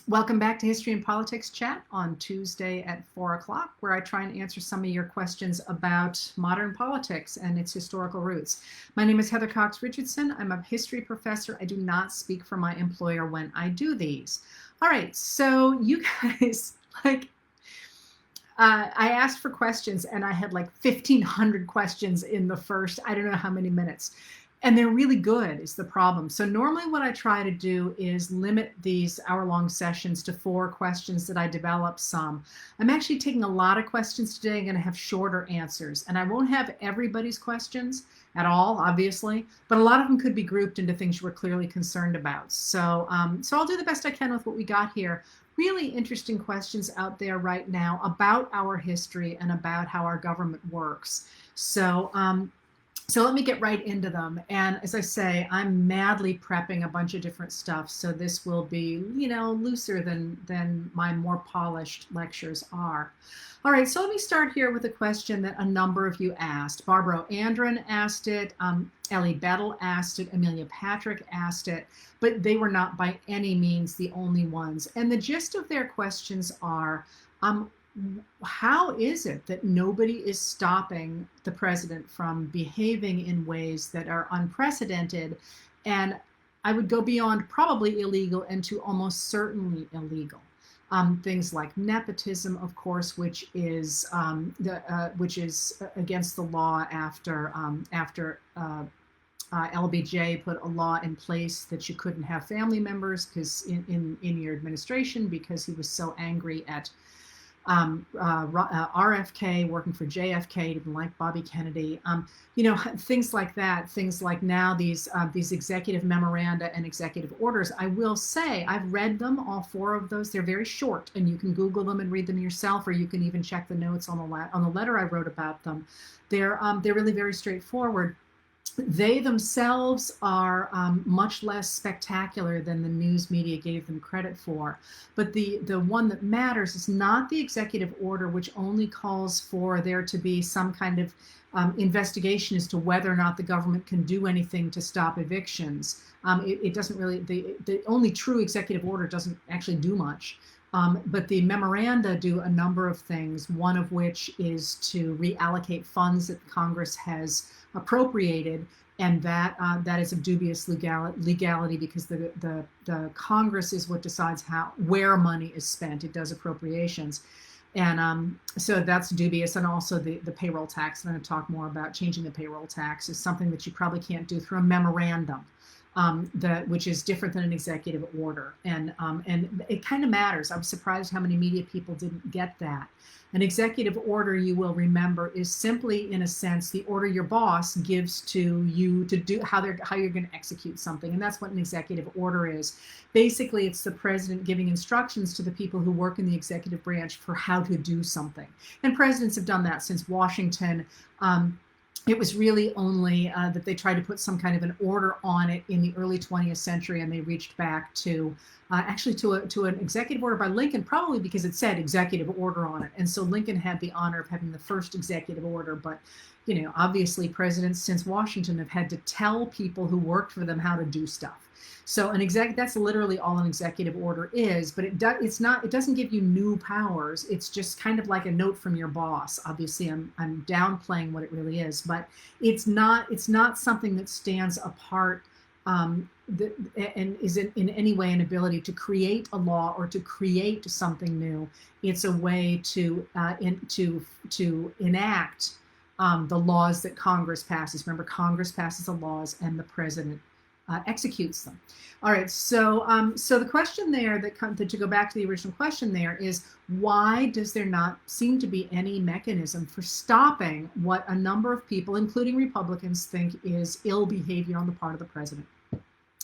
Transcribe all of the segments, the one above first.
Welcome back to History and Politics Chat on Tuesday at 4 o'clock, where I try and answer some of your questions about modern politics and its historical roots. My name is Heather Cox Richardson. I'm a history professor. I do not speak for my employer when I do these. All right, so you guys, I asked for questions and I had like 1,500 questions in the first, I don't know how many minutes. And they're really good is the problem. So normally what I try to do is limit these hour-long sessions to 4 questions that I develop some. I'm actually taking a lot of questions today. I'm going to have shorter answers. And I won't have everybody's questions at all, obviously, but a lot of them could be grouped into things you were clearly concerned about. So I'll do the best I can with what we got here. Really interesting questions out there right now about our history and about how our government works. So let me get right into them. And as I say, I'm madly prepping a bunch of different stuff. So this will be, looser than my more polished lectures are. All right, so let me start here with a question that a number of you asked. Barbara Andron asked it, Ellie Bettel asked it, Amelia Patrick asked it, but they were not by any means the only ones. And the gist of their questions are, how is it that nobody is stopping the president from behaving in ways that are unprecedented? And I would go beyond probably illegal and to almost certainly illegal. Things like nepotism, of course, which is against the law after LBJ put a law in place that you couldn't have family members because in your administration because he was so angry at RFK working for JFK, didn't like Bobby Kennedy, things like that, things like now these executive memoranda and executive orders. I will say I've read them, all 4 of those. They're very short and you can Google them and read them yourself, or you can even check the notes on the letter I wrote about them. They're really very straightforward. They themselves are much less spectacular than the news media gave them credit for. But the one that matters is not the executive order, which only calls for there to be some kind of investigation as to whether or not the government can do anything to stop evictions. It doesn't really, the only true executive order doesn't actually do much. But the memoranda do a number of things, one of which is to reallocate funds that Congress has appropriated, and that is of dubious legality because the Congress is what decides where money is spent. It does appropriations. And so that's dubious. And also the payroll tax, I'm going to talk more about changing the payroll tax, is something that you probably can't do through a memorandum. Which is different than an executive order. And it kind of matters. I'm surprised how many media people didn't get that. An executive order, you will remember, is simply, in a sense, the order your boss gives to you to do how you're going to execute something. And that's what an executive order is. Basically, it's the president giving instructions to the people who work in the executive branch for how to do something. And presidents have done that since Washington. It was really only that they tried to put some kind of an order on it in the early 20th century, and they reached back to an executive order by Lincoln, probably because it said executive order on it. And so Lincoln had the honor of having the first executive order. But, obviously presidents since Washington have had to tell people who worked for them how to do stuff. So that's literally all an executive order is, but it doesn't give you new powers. It's just kind of like a note from your boss. Obviously, I'm downplaying what it really is, but it's not something that stands apart and is in any way an ability to create a law or to create something new. It's a way to enact the laws that Congress passes. Remember, Congress passes the laws and the president executes them. All right, so the question there to go back to the original question there is, why does there not seem to be any mechanism for stopping what a number of people, including Republicans, think is ill behavior on the part of the president?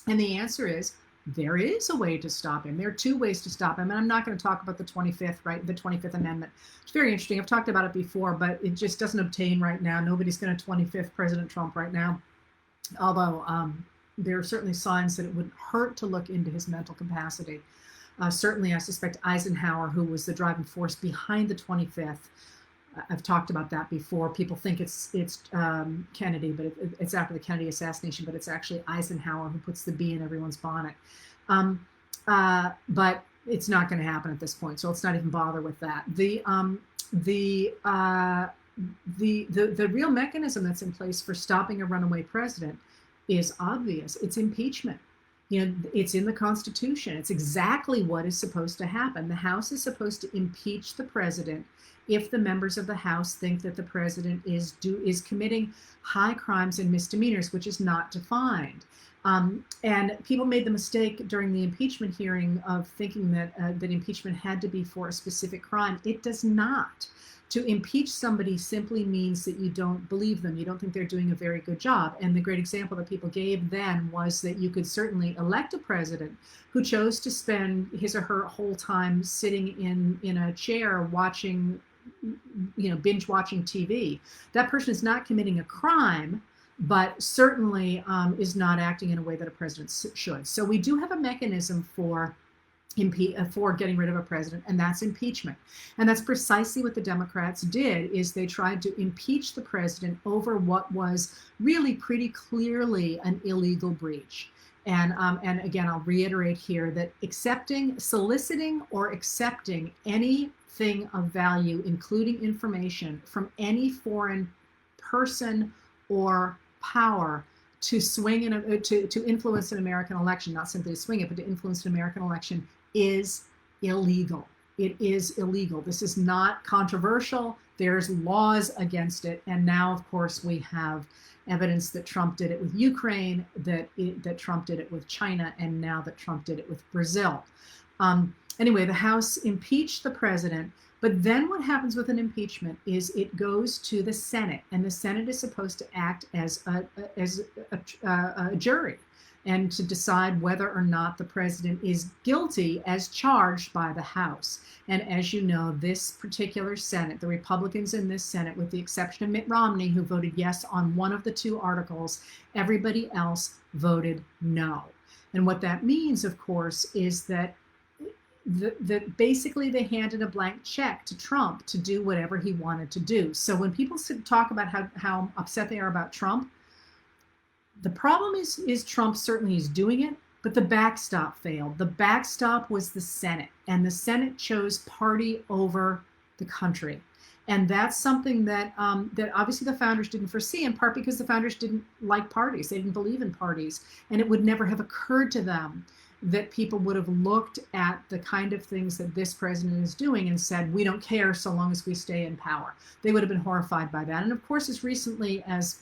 And the answer is, there is a way to stop him. There are 2 ways to stop him, and I'm not going to talk about the 25th Amendment. It's very interesting. I've talked about it before, but it just doesn't obtain right now. Nobody's going to 25th President Trump right now, although there are certainly signs that it wouldn't hurt to look into his mental capacity. Certainly, I suspect Eisenhower, who was the driving force behind the 25th, I've talked about that before. People think it's Kennedy, but it's after the Kennedy assassination, but it's actually Eisenhower who puts the bee in everyone's bonnet. But It's not going to happen at this point, so let's not even bother with that. The the real mechanism that's in place for stopping a runaway president is obvious. It's impeachment. You know, it's in the Constitution. It's exactly what is supposed to happen. The House is supposed to impeach the president if the members of the House think that the president is committing high crimes and misdemeanors, which is not defined. And people made the mistake during the impeachment hearing of thinking that that impeachment had to be for a specific crime. It does not. To impeach somebody simply means that you don't believe them. You don't think they're doing a very good job. And the great example that people gave then was that you could certainly elect a president who chose to spend his or her whole time sitting in a chair watching, binge watching TV. That person is not committing a crime, but certainly is not acting in a way that a president should. So we do have a mechanism for getting rid of a president, and that's impeachment. And that's precisely what the Democrats did, is they tried to impeach the president over what was really pretty clearly an illegal breach. And again, I'll reiterate here that soliciting or accepting anything of value, including information from any foreign person or power to swing to influence an American election, not simply to swing it, but to influence an American election, is illegal. It is illegal. This is not controversial. There's laws against it. And now, of course, we have evidence that Trump did it with Ukraine, that Trump did it with China, and now that Trump did it with Brazil. Anyway, the House impeached the president. But then what happens with an impeachment is it goes to the Senate, and the Senate is supposed to act as a jury and to decide whether or not the president is guilty as charged by the House. And as you know, this particular Senate, the Republicans in this Senate, with the exception of Mitt Romney, who voted yes on one of the two articles, everybody else voted no. And what that means, of course, is that basically they handed a blank check to Trump to do whatever he wanted to do. So when people talk about how upset they are about Trump, the problem is Trump certainly is doing it, but the backstop failed. The backstop was the Senate, and the Senate chose party over the country. And that's something that that obviously the founders didn't foresee, in part because the founders didn't like parties. They didn't believe in parties, and it would never have occurred to them that people would have looked at the kind of things that this president is doing and said, we don't care so long as we stay in power. They would have been horrified by that. And of course, as recently as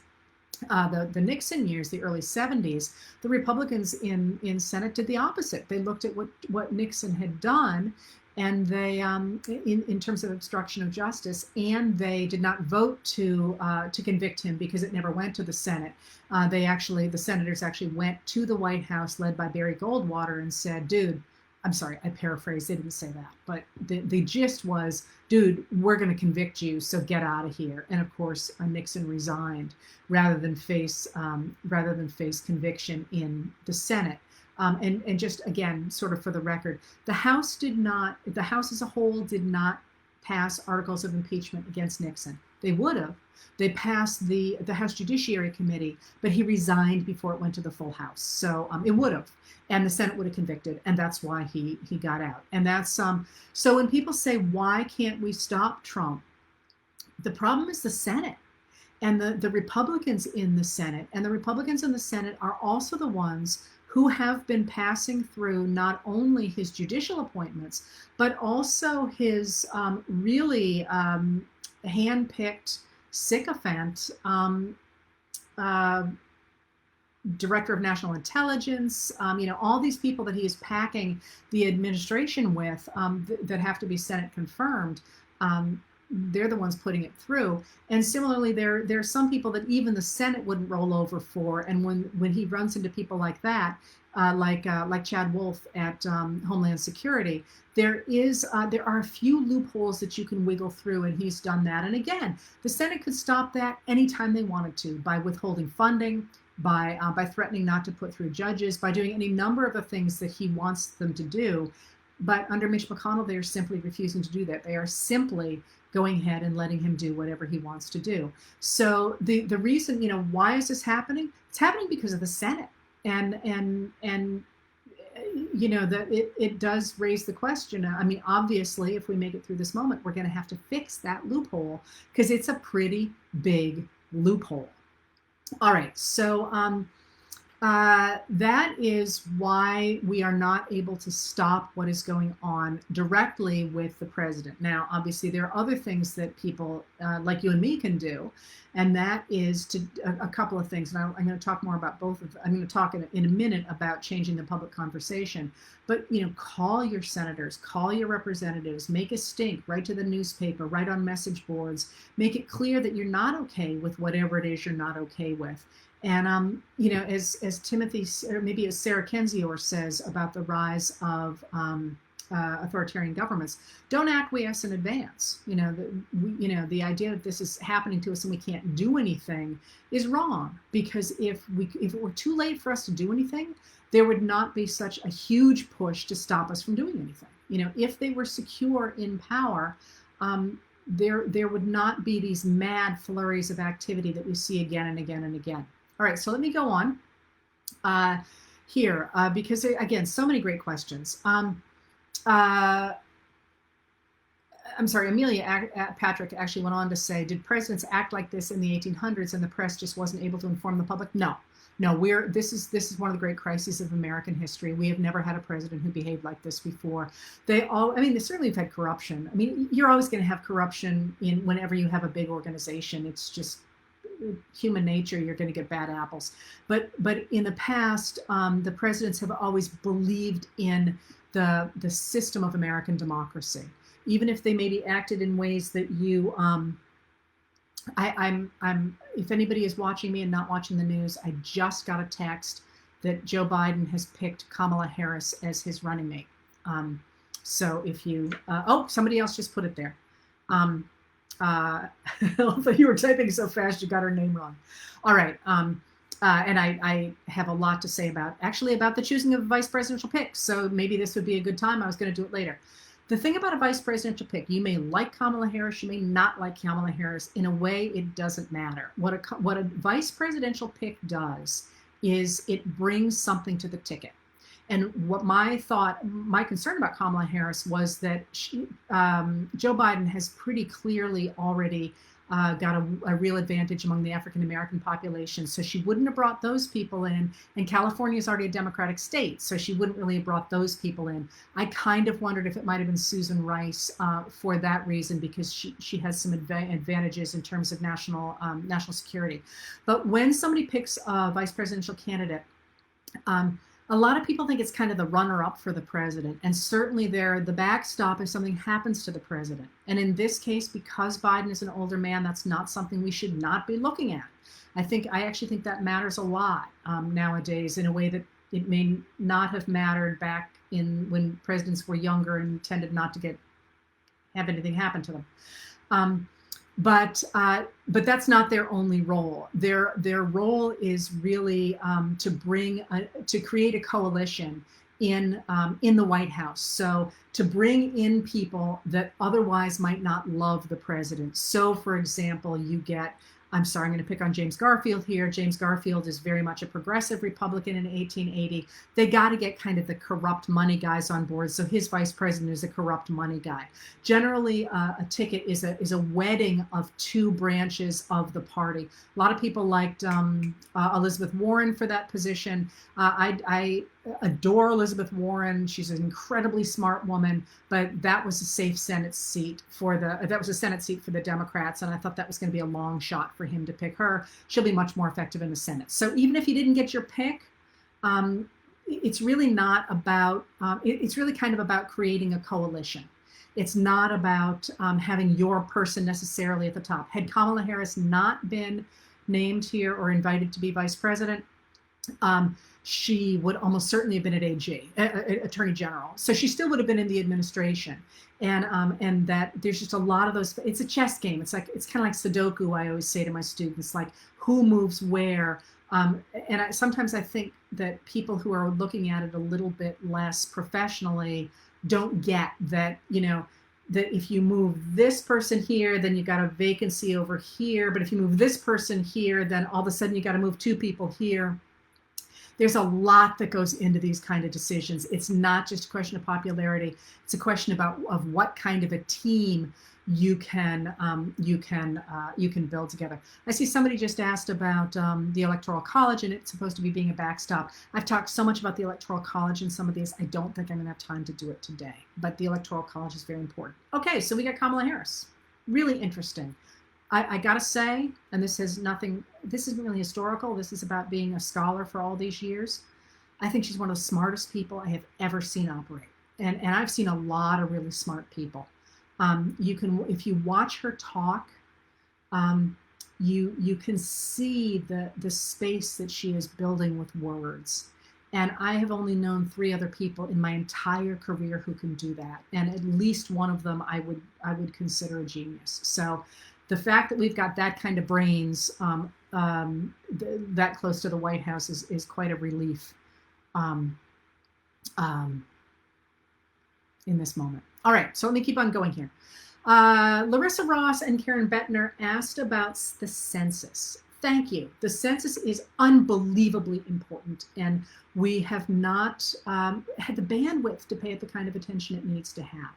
the Nixon years, the early 70s, the Republicans in Senate did the opposite. They looked at what Nixon had done, and they, in terms of obstruction of justice, and they did not vote to convict him because it never went to the Senate. The senators actually went to the White House, led by Barry Goldwater, and said, dude, I'm sorry, I paraphrased, they didn't say that, but the gist was, dude, we're going to convict you, so get out of here. And of course, Nixon resigned rather than face conviction in the Senate. And just again, sort of for the record, the House as a whole did not pass articles of impeachment against Nixon. They would have. They passed the House Judiciary Committee, but he resigned before it went to the full House. So it would have, and the Senate would have convicted, and that's why he got out. And that's so when people say, why can't we stop Trump? The problem is the Senate and the Republicans in the Senate. And the Republicans in the Senate are also the ones who have been passing through not only his judicial appointments, but also his really hand-picked sycophant director of national intelligence, all these people that he is packing the administration with that have to be Senate confirmed. They're the ones putting it through. And similarly, there are some people that even the Senate wouldn't roll over for. And when he runs into people like that, like Chad Wolf at Homeland Security, there are a few loopholes that you can wiggle through, and he's done that. And again, the Senate could stop that anytime they wanted to, by withholding funding, by threatening not to put through judges, by doing any number of the things that he wants them to do. But under Mitch McConnell, they are simply refusing to do that. They are simply going ahead and letting him do whatever he wants to do. So the reason, why is this happening? It's happening because of the Senate. And that it does raise the question. I mean, obviously, if we make it through this moment, we're going to have to fix that loophole because it's a pretty big loophole. All right, so that is why we are not able to stop what is going on directly with the president. Now, obviously, there are other things that people like you and me can do, and that is to a couple of things. And I'm going to talk more about both of them. I'm going to talk in a minute about changing the public conversation. But call your senators, call your representatives, make a stink, write to the newspaper, write on message boards, make it clear that you're not okay with whatever it is you're not okay with. And as Timothy, or maybe as Sarah Kendzior says about the rise of authoritarian governments, don't acquiesce in advance. The idea that this is happening to us and we can't do anything is wrong, because if it were too late for us to do anything, there would not be such a huge push to stop us from doing anything. If they were secure in power, there would not be these mad flurries of activity that we see again and again and again. All right, so let me go on here because, again, so many great questions. I'm sorry, Amelia Patrick actually went on to say, did presidents act like this in the 1800s and the press just wasn't able to inform the public? No, this is one of the great crises of American history. We have never had a president who behaved like this before. They certainly have had corruption. I mean, you're always going to have corruption whenever you have a big organization. It's just human nature. You're going to get bad apples. But in the past, the presidents have always believed in the system of American democracy, even if they maybe acted in ways that you. If anybody is watching me and not watching the news, I just got a text that Joe Biden has picked Kamala Harris as his running mate. So if you, somebody else just put it there. You were typing so fast you got her name wrong. All right. And I have a lot to say about the choosing of a vice presidential pick. So maybe this would be a good time. I was going to do it later. The thing about a vice presidential pick, you may like Kamala Harris, you may not like Kamala Harris. In a way, it doesn't matter. What a vice presidential pick does is it brings something to the ticket. And what my concern about Kamala Harris was that Joe Biden has pretty clearly already got a real advantage among the African-American population. So she wouldn't have brought those people in. And California is already a Democratic state, so she wouldn't really have brought those people in. I kind of wondered if it might have been Susan Rice for that reason, because she has some advantages in terms of national security. But when somebody picks a vice presidential candidate, a lot of people think it's kind of the runner-up for the president, and certainly they're the backstop if something happens to the president. And in this case, because Biden is an older man, that's not something we should not be looking at. I actually think that matters a lot nowadays in a way that it may not have mattered back when presidents were younger and tended not to have anything happen to them. But that's not their only role. Their role is really to create a coalition in the White House. So to bring in people that otherwise might not love the president. So, for example, I'm going to pick on James Garfield here. James Garfield is very much a progressive Republican in 1880. They got to get kind of the corrupt money guys on board. So his vice president is a corrupt money guy. Generally, a ticket is a wedding of two branches of the party. A lot of people liked Elizabeth Warren for that position. I adore Elizabeth Warren. She's an incredibly smart woman, but that was a safe Senate seat for the Democrats, and I thought that was going to be a long shot for him to pick her. She'll be much more effective in the Senate. So even if you didn't get your pick, it's really not about. It's really kind of about creating a coalition. It's not about having your person necessarily at the top. Had Kamala Harris not been named here or invited to be vice president, she would almost certainly have been at AG, Attorney General. So she still would have been in the administration. And that there's just a lot of those. It's a chess game. It's kind of like Sudoku. I always say to my students, like, who moves where. Sometimes I think that people who are looking at it a little bit less professionally don't get that, that if you move this person here, then you got a vacancy over here. But if you move this person here, then all of a sudden you got to move two people here. There's a lot that goes into these kind of decisions. It's not just a question of popularity. It's a question of what kind of a team you can build together. I see somebody just asked about the Electoral College, and it's supposed to be being a backstop. I've talked so much about the Electoral College and some of these. I don't think I'm going to have time to do it today, but the Electoral College is very important. Okay, so we got Kamala Harris. Really interesting. I gotta say, and this isn't really historical. This is about being a scholar for all these years. I think she's one of the smartest people I have ever seen operate. And I've seen a lot of really smart people. If you watch her talk, you can see the space that she is building with words. And I have only known 3 other people in my entire career who can do that. And at least one of them I would consider a genius. So the fact that we've got that kind of brains that close to the White House is quite a relief in this moment. All right, so let me keep on going here. Larissa Ross and Karen Bettner asked about the census. Thank you. The census is unbelievably important, and we have not had the bandwidth to pay it the kind of attention it needs to have.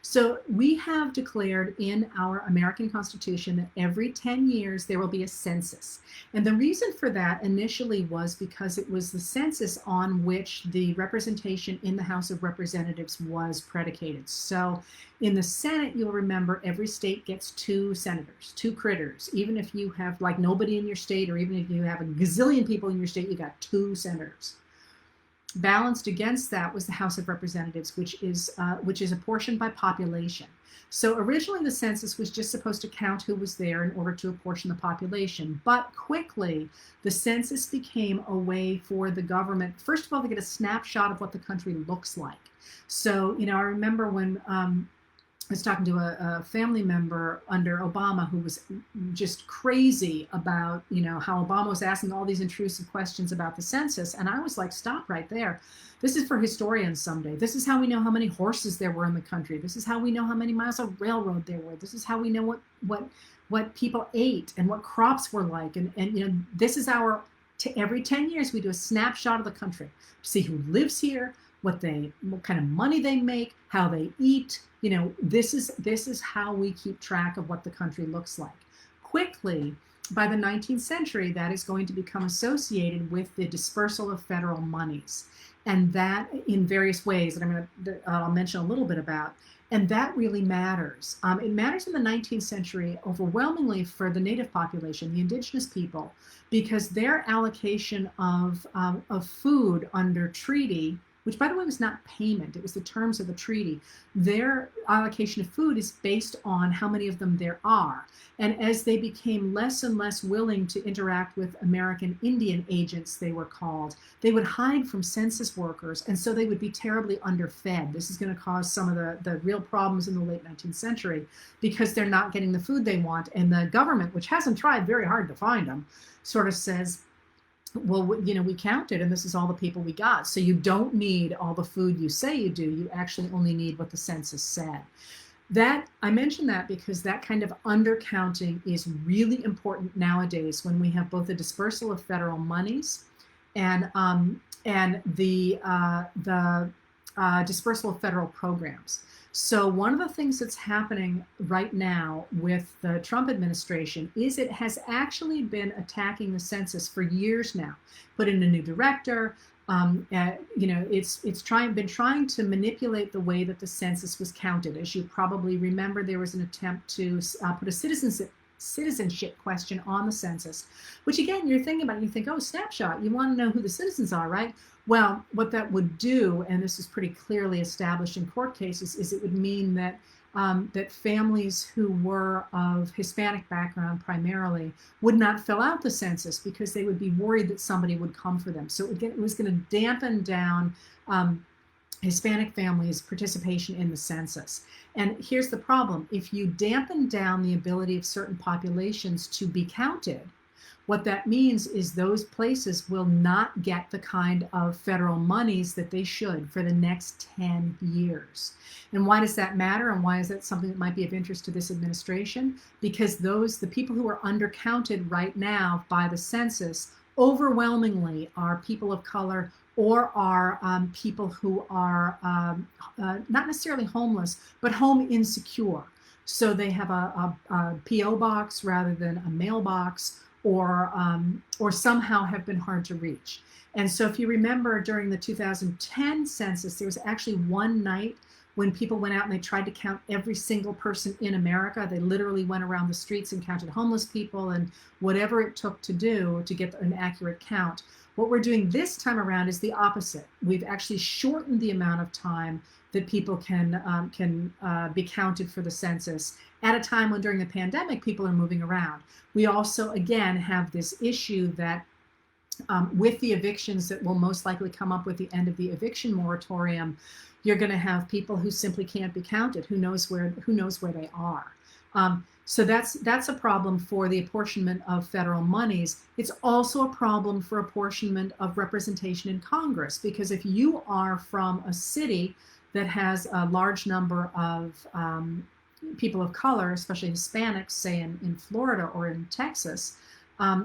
So we have declared in our American Constitution that every 10 years there will be a census. And the reason for that initially was because it was the census on which the representation in the House of Representatives was predicated. So in the Senate, you'll remember every state gets 2 senators, 2 critters. Even if you have like nobody in your state, or even if you have a gazillion people in your state, you got 2 senators. Balanced against that was the House of Representatives, which is apportioned by population. So originally the census was just supposed to count who was there in order to apportion the population. But quickly, the census became a way for the government, first of all, to get a snapshot of what the country looks like. So, I remember when I was talking to a family member under Obama who was just crazy about, how Obama was asking all these intrusive questions about the census. And I was like, stop right there. This is for historians someday. This is how we know how many horses there were in the country. This is how we know how many miles of railroad there were. This is how we know what people ate and what crops were like. And this is every 10 years we do a snapshot of the country to see who lives here, what kind of money they make, how they eat. This is how we keep track of what the country looks like. Quickly, by the 19th century, that is going to become associated with the dispersal of federal monies, and that in various ways that I'll mention a little bit about. And that really matters. It matters in the 19th century overwhelmingly for the native population, the indigenous people, because their allocation of food under treaty, which by the way was not payment, it was the terms of the treaty. Their allocation of food is based on how many of them there are. And as they became less and less willing to interact with American Indian agents, they were called, they would hide from census workers, and so they would be terribly underfed. This is going to cause some of the real problems in the late 19th century because they're not getting the food they want. And the government, which hasn't tried very hard to find them, sort of says, well, we counted and this is all the people we got. So you don't need all the food you say you do. You actually only need what the census said. I mention that because that kind of undercounting is really important nowadays when we have both the dispersal of federal monies and the dispersal of federal programs. So one of the things that's happening right now with the Trump administration is it has actually been attacking the census for years now. Put in a new director. It's been trying to manipulate the way that the census was counted. As you probably remember, there was an attempt to put a citizenship question on the census, which again, you're thinking about, you think, oh, snapshot, you want to know who the citizens are, right? Well, what that would do, and this is pretty clearly established in court cases, is it would mean that that families who were of Hispanic background primarily would not fill out the census because they would be worried that somebody would come for them. So it was going to dampen down Hispanic families' participation in the census. And here's the problem. If you dampen down the ability of certain populations to be counted, what that means is those places will not get the kind of federal monies that they should for the next 10 years. And why does that matter? And why is that something that might be of interest to this administration? Because the people who are undercounted right now by the census overwhelmingly are people of color or are people who are not necessarily homeless, but home insecure. So they have a PO box rather than a mailbox, or somehow have been hard to reach. And so if you remember during the 2010 census, there was actually one night when people went out and they tried to count every single person in America. They literally went around the streets and counted homeless people and whatever it took to do to get an accurate count. What we're doing this time around is the opposite. We've actually shortened the amount of time that people can be counted for the census at a time when during the pandemic people are moving around. We also, again, have this issue that with the evictions that will most likely come up with the end of the eviction moratorium, you're going to have people who simply can't be counted. Who knows where they are? So that's a problem for the apportionment of federal monies. It's also a problem for apportionment of representation in Congress, because if you are from a city that has a large number of people of color, especially Hispanics, say in Florida or in Texas,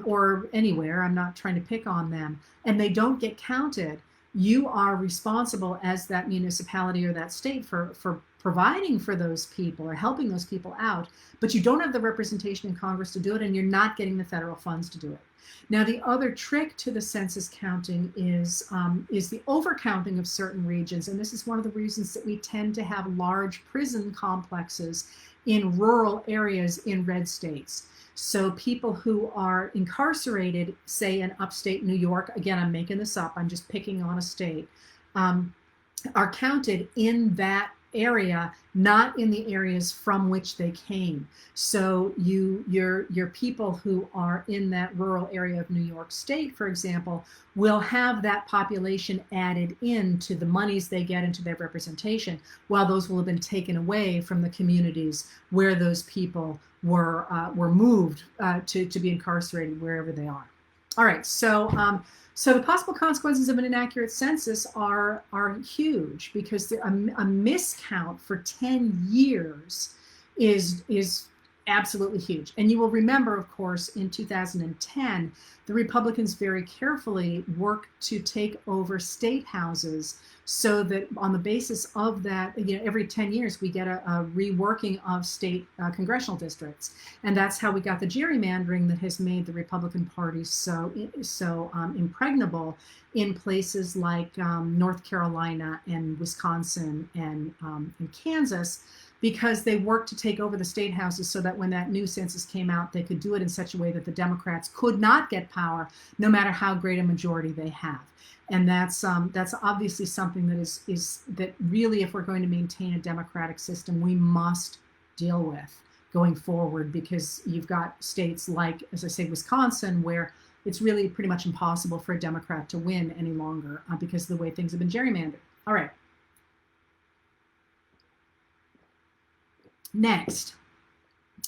or anywhere, I'm not trying to pick on them, and they don't get counted, you are responsible as that municipality or that state for providing for those people or helping those people out, but you don't have the representation in Congress to do it, and you're not getting the federal funds to do it. Now, the other trick to the census counting is the overcounting of certain regions, and this is one of the reasons that we tend to have large prison complexes in rural areas in red states. So people who are incarcerated, say in upstate New York, again, I'm making this up, I'm just picking on a state, are counted in that area, not in the areas from which they came. So your people who are in that rural area of New York State, for example, will have that population added into the monies they get into their representation, while those will have been taken away from the communities where those people were moved to be incarcerated wherever they are. All right, so the possible consequences of an inaccurate census are huge, because a miscount for 10 years is absolutely huge. And you will remember, of course, in 2010, the Republicans very carefully worked to take over state houses, so that on the basis of that, every 10 years we get a reworking of state congressional districts, and that's how we got the gerrymandering that has made the Republican Party so impregnable in places like North Carolina and Wisconsin and Kansas, because they worked to take over the state houses so that when that new census came out, they could do it in such a way that the Democrats could not get power, no matter how great a majority they have. And that's obviously something that really, if we're going to maintain a democratic system, we must deal with going forward, because you've got states like, as I say, Wisconsin, where it's really pretty much impossible for a Democrat to win any longer because of the way things have been gerrymandered. All right. Next,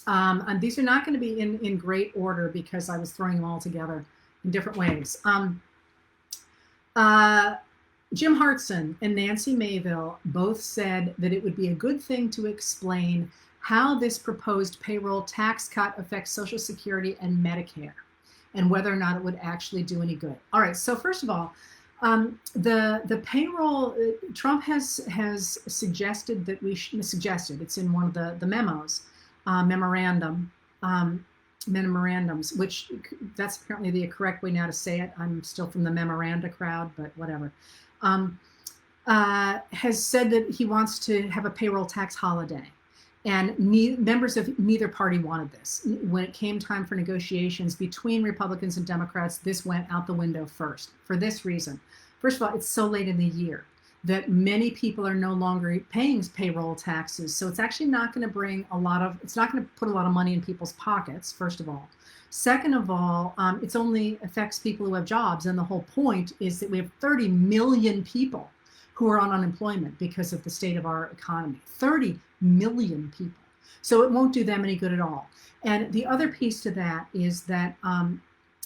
and these are not going to be in great order because I was throwing them all together in different ways. Jim Hartson and Nancy Mayville both said that it would be a good thing to explain how this proposed payroll tax cut affects Social Security and Medicare, and whether or not it would actually do any good. All right, so first of all, the payroll, Trump has suggested that we suggested, it's in one of the memos, memorandums, which that's apparently the correct way now to say it. I'm still from the memoranda crowd, but whatever. Has said that he wants to have a payroll tax holiday. And members of neither party wanted this. When it came time for negotiations between Republicans and Democrats, this went out the window first, for this reason. First of all, it's so late in the year that many people are no longer paying payroll taxes. So it's actually not going to bring it's not going to put a lot of money in people's pockets, first of all. Second of all, it only affects people who have jobs. And the whole point is that we have 30 million people who are on unemployment because of the state of our economy. 30 million people. So it won't do them any good at all. And the other piece to that is that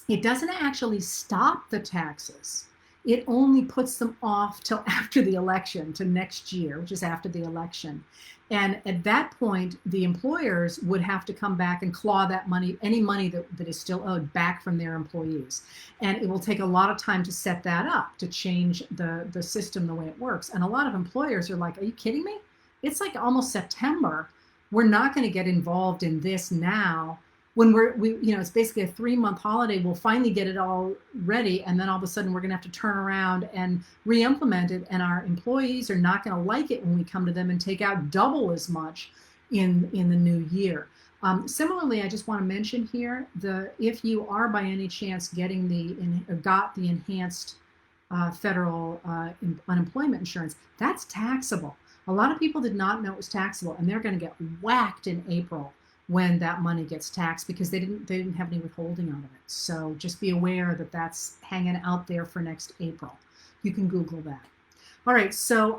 it doesn't actually stop the taxes. it only puts them off till after the election, to next year, which is after the election. And at that point, the employers would have to come back and claw that money, any money that is still owed, back from their employees. And it will take a lot of time to set that up, to change the system the way it works. And a lot of employers are like, are you kidding me? It's like almost September. We're not going to get involved in this now, when it's basically a 3-month holiday. We'll finally get it all ready, and then all of a sudden we're going to have to turn around and re-implement it, and our employees are not going to like it when we come to them and take out double as much in the new year. Similarly, I just want to mention here, if you are by any chance getting got the enhanced federal unemployment insurance, that's taxable. A lot of people did not know it was taxable, and they're going to get whacked in April when that money gets taxed, because they didn't have any withholding out of it. So just be aware that that's hanging out there for next April. You can Google that. All right. So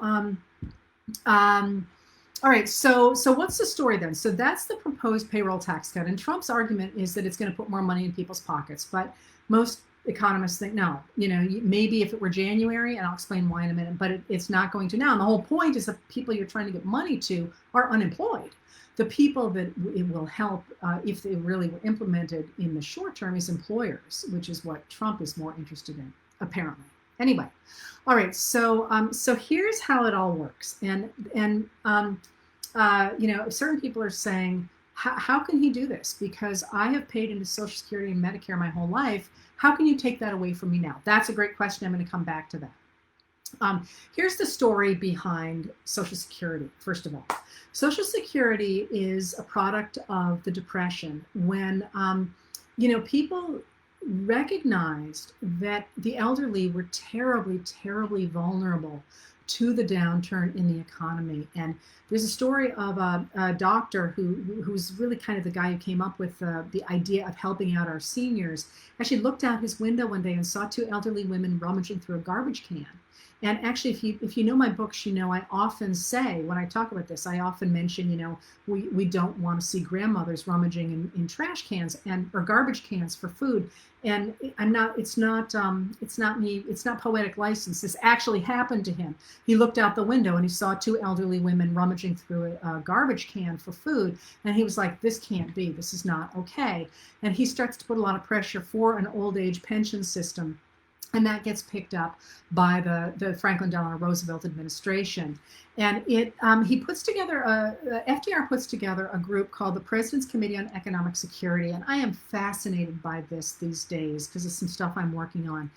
all right. So what's the story then? So that's the proposed payroll tax cut, and Trump's argument is that it's going to put more money in people's pockets. But most economists think no. Maybe if it were January, and I'll explain why in a minute, but it's not going to now. And the whole point is that people you're trying to get money to are unemployed. The people that it will help, if they really were implemented in the short term, is employers, which is what Trump is more interested in, apparently. Anyway, all right. So here's how it all works, and certain people are saying, how can he do this? Because I have paid into Social Security and Medicare my whole life. How can you take that away from me now? That's a great question. I'm going to come back to that. Here's the story behind Social Security. First of all, Social Security is a product of the Depression, when people recognized that the elderly were terribly, terribly vulnerable to the downturn in the economy. And there's a story of a doctor who's really kind of the guy who came up with the idea of helping out our seniors. Actually looked out his window one day and saw 2 elderly women rummaging through a garbage can. And actually, if you know my books, I often say, when I talk about this, I often mention, we don't want to see grandmothers rummaging in trash cans or garbage cans for food. And it's not poetic license. This actually happened to him. He looked out the window and he saw 2 elderly women rummaging through a garbage can for food. And he was like, this can't be, this is not okay. And he starts to put a lot of pressure for an old age pension system. And that gets picked up by the Franklin Delano Roosevelt administration. And FDR puts together a group called the President's Committee on Economic Security. And I am fascinated by this these days because it's some stuff I'm working on.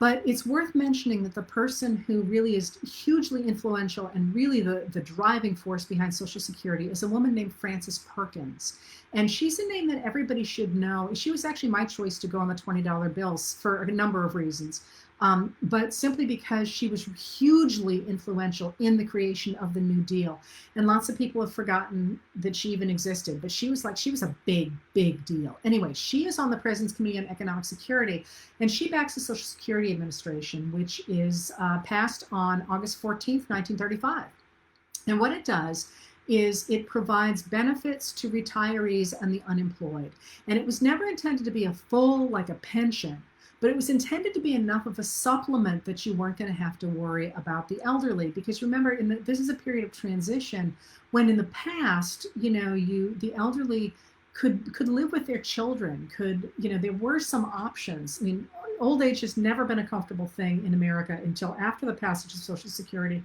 But it's worth mentioning that the person who really is hugely influential and really the driving force behind Social Security is a woman named Frances Perkins. And she's a name that everybody should know. She was actually my choice to go on the $20 bills for a number of reasons. But simply because she was hugely influential in the creation of the New Deal. And lots of people have forgotten that she even existed, but she was a big, big deal. Anyway, she is on the President's Committee on Economic Security, and she backs the Social Security Administration, which is passed on August 14th, 1935. And what it does is it provides benefits to retirees and the unemployed. And it was never intended to be a full, like a pension, but it was intended to be enough of a supplement that you weren't going to have to worry about the elderly. Because remember, this is a period of transition when in the past, the elderly could live with their children, there were some options. I mean, old age has never been a comfortable thing in America until after the passage of Social Security.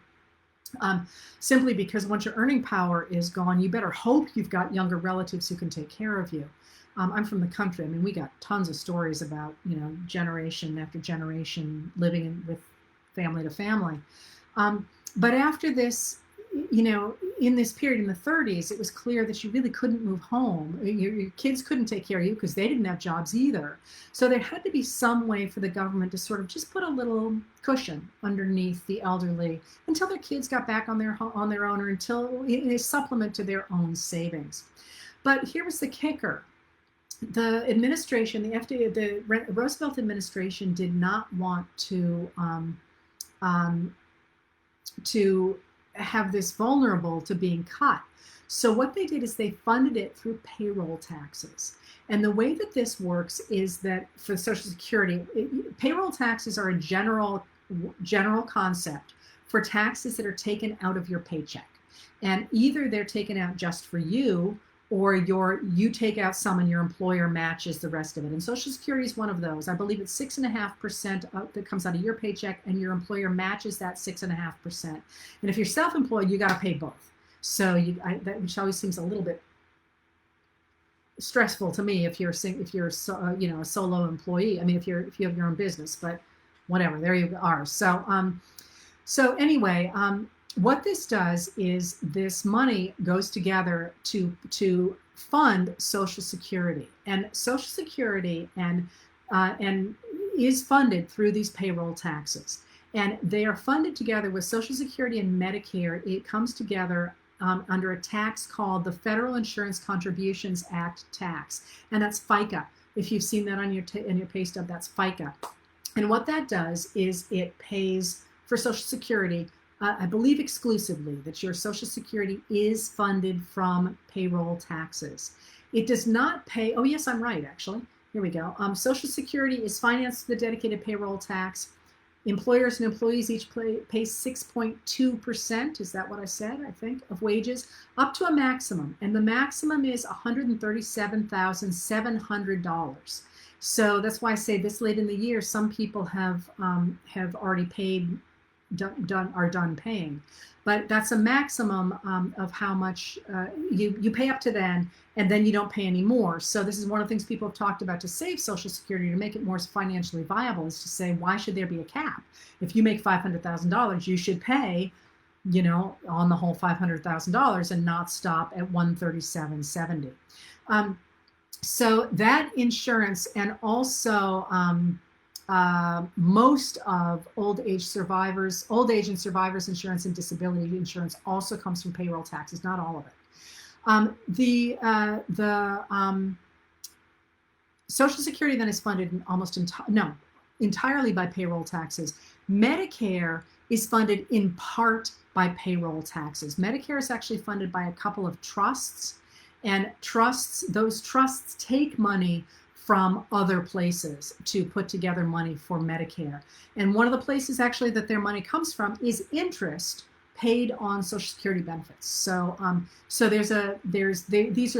Simply because once your earning power is gone, you better hope you've got younger relatives who can take care of you. I'm from the country. I mean, we got tons of stories about, generation after generation living with family to family. But after this, in this period in the 30s, it was clear that you really couldn't move home. Your kids couldn't take care of you because they didn't have jobs either. So there had to be some way for the government to sort of just put a little cushion underneath the elderly until their kids got back on their own, or until a supplement to their own savings. But here was the kicker. The administration, the Roosevelt administration, did not want to have this vulnerable to being cut. So what they did is they funded it through payroll taxes. And the way that this works is that for Social Security, payroll taxes are a general general concept for taxes that are taken out of your paycheck. And either they're taken out just for you, or you take out some and your employer matches the rest of it. And Social Security is one of those. I believe it's 6.5% that comes out of your paycheck, and your employer matches that 6.5%. And if you're self-employed, you got to pay both. So that which always seems a little bit stressful to me if you're a solo employee. I mean, if you have your own business, but whatever, there you are. So anyway, what this does is this money goes together to fund Social Security, and Social Security and is funded through these payroll taxes, and they are funded together with Social Security and Medicare. It comes together under a tax called the Federal Insurance Contributions Act tax, and that's FICA. If you've seen that on your in your pay stub, that's FICA. And what that does is it pays for Social Security. I believe exclusively that your Social Security is funded from payroll taxes. It does not pay. Oh, yes, I'm right, actually. Here we go. Social Security is financed through the dedicated payroll tax. Employers and employees each pay 6.2%. Is that what I said? I think of wages up to a maximum, and the maximum is $137,700. So that's why I say this late in the year, some people have already paid. Are done paying, but that's a maximum of how much you pay up to then, and then you don't pay any more. So this is one of the things people have talked about to save Social Security, to make it more financially viable, is to say, why should there be a cap? If you make $500,000, you should pay, on the whole $500,000 and not stop at $137.70. So that insurance, and also most of old age and survivors insurance and disability insurance also comes from payroll taxes, not all of it. Social Security then is funded entirely by payroll taxes. Medicare is funded in part by payroll taxes. Medicare is actually funded by a couple of trusts, and those trusts take money from other places to put together money for Medicare. And one of the places actually that their money comes from is interest paid on Social Security benefits. So these are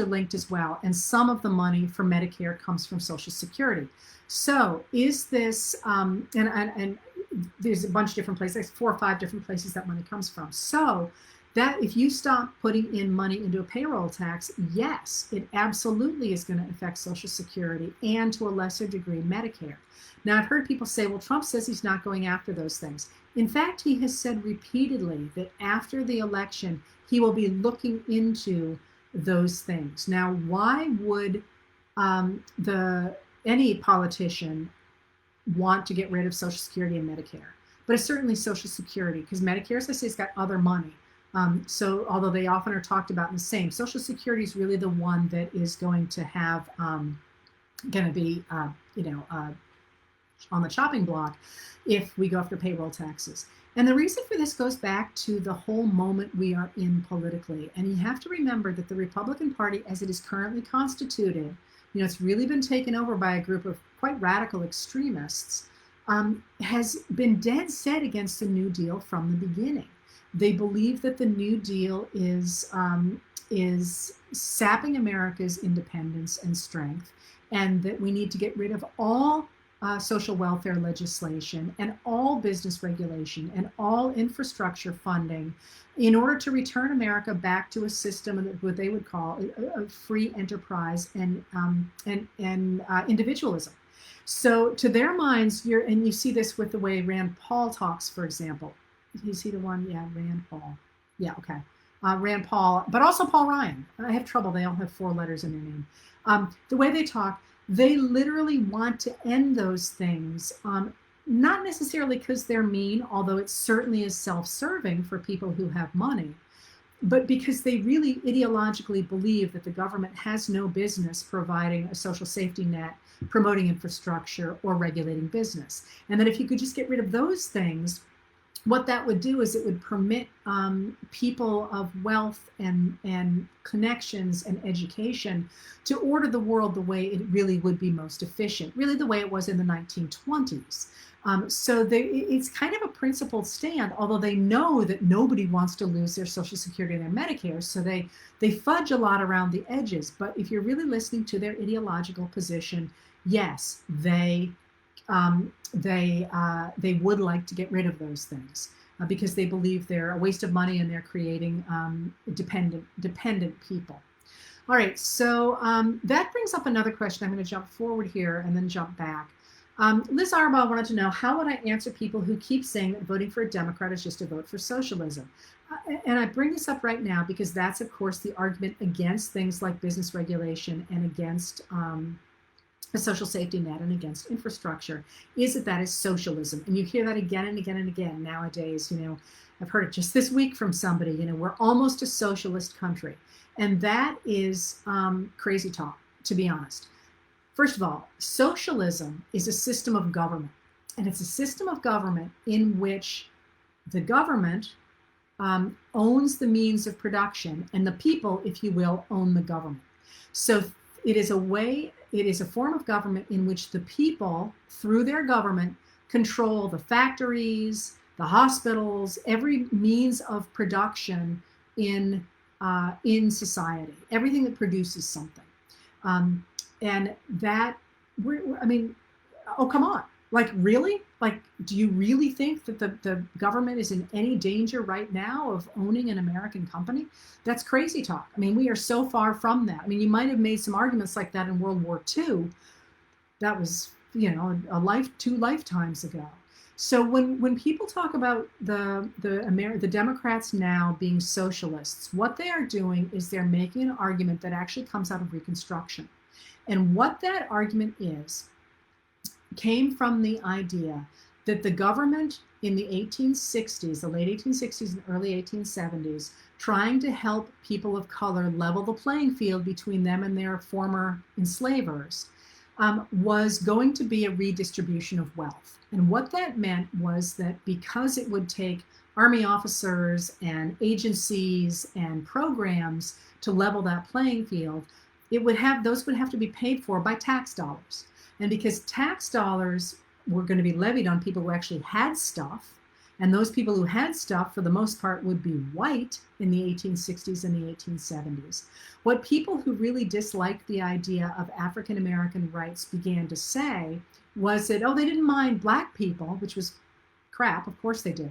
linked as well. And some of the money for Medicare comes from Social Security. So is this, and there's a bunch of different places, 4 or 5 different places that money comes from. So that if you stop putting in money into a payroll tax, yes, it absolutely is going to affect Social Security and to a lesser degree Medicare. Now, I've heard people say, well, Trump says he's not going after those things. In fact, he has said repeatedly that after the election, he will be looking into those things. Now, why would any politician want to get rid of Social Security and Medicare? But it's certainly Social Security, because Medicare, as I say, has got other money. So although they often are talked about in the same, Social Security is really the one that is going to have, on the chopping block if we go after payroll taxes. And the reason for this goes back to the whole moment we are in politically. And you have to remember that the Republican Party, as it is currently constituted, it's really been taken over by a group of quite radical extremists, has been dead set against the New Deal from the beginning. They believe that the New Deal is sapping America's independence and strength, and that we need to get rid of all social welfare legislation and all business regulation and all infrastructure funding in order to return America back to a system of what they would call a free enterprise and individualism. So to their minds, and you see this with the way Rand Paul talks, for example. Is he the one? Yeah, Rand Paul. Yeah, okay. Rand Paul, but also Paul Ryan. I have trouble. They all have 4 letters in their name. The way they talk, they literally want to end those things, not necessarily because they're mean, although it certainly is self-serving for people who have money, but because they really ideologically believe that the government has no business providing a social safety net, promoting infrastructure, or regulating business. And that if you could just get rid of those things, what that would do is it would permit people of wealth and connections and education to order the world the way it really would be most efficient, really the way it was in the 1920s. It's kind of a principled stand, although they know that nobody wants to lose their Social Security and their Medicare, so they fudge a lot around the edges. But if you're really listening to their ideological position, yes, they would like to get rid of those things because they believe they're a waste of money and they're creating dependent people. All right, so that brings up another question. I'm going to jump forward here and then jump back. Liz Arbaugh wanted to know, how would I answer people who keep saying that voting for a Democrat is just a vote for socialism? And I bring this up right now because that's, of course, the argument against things like business regulation and against a social safety net and against infrastructure, is that is socialism. And you hear that again and again and again nowadays. I've heard it just this week from somebody, we're almost a socialist country. And that is crazy talk, to be honest. First of all, socialism is a system of government, and it's a system of government in which the government owns the means of production, and the people, if you will, own the government. So it is a form of government in which the people, through their government, control the factories, the hospitals, every means of production in society, everything that produces something. And that, oh, come on. Like, really? Like, do you really think that the government is in any danger right now of owning an American company? That's crazy talk. We are so far from that. You might have made some arguments like that in World War II. That was, two lifetimes ago. So when people talk about the Democrats now being socialists, what they are doing is they're making an argument that actually comes out of Reconstruction. And what that argument came from the idea that the government in the 1860s, the late 1860s and early 1870s, trying to help people of color level the playing field between them and their former enslavers, was going to be a redistribution of wealth. And what that meant was that because it would take Army officers and agencies and programs to level that playing field, those would have to be paid for by tax dollars. And because tax dollars were going to be levied on people who actually had stuff, and those people who had stuff, for the most part, would be white in the 1860s and the 1870s. What people who really disliked the idea of African American rights began to say was that, they didn't mind black people, which was crap, of course they did,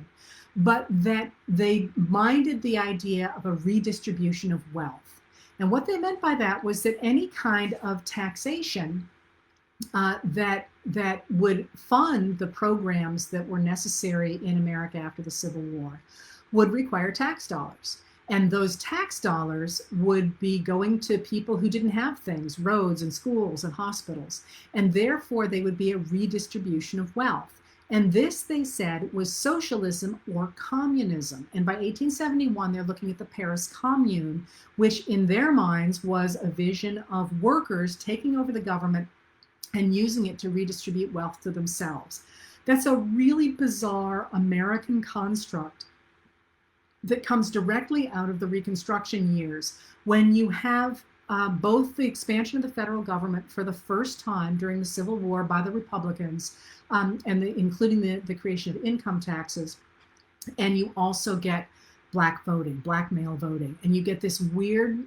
but that they minded the idea of a redistribution of wealth. And what they meant by that was that any kind of taxation that would fund the programs that were necessary in America after the Civil War would require tax dollars. And those tax dollars would be going to people who didn't have things, roads and schools and hospitals. And therefore, they would be a redistribution of wealth. And this, they said, was socialism or communism. And by 1871, they're looking at the Paris Commune, which in their minds was a vision of workers taking over the government and using it to redistribute wealth to themselves. That's a really bizarre American construct that comes directly out of the Reconstruction years, when you have both the expansion of the federal government for the first time during the Civil War by the Republicans, including the creation of income taxes, and you also get black voting, black male voting, and you get this weird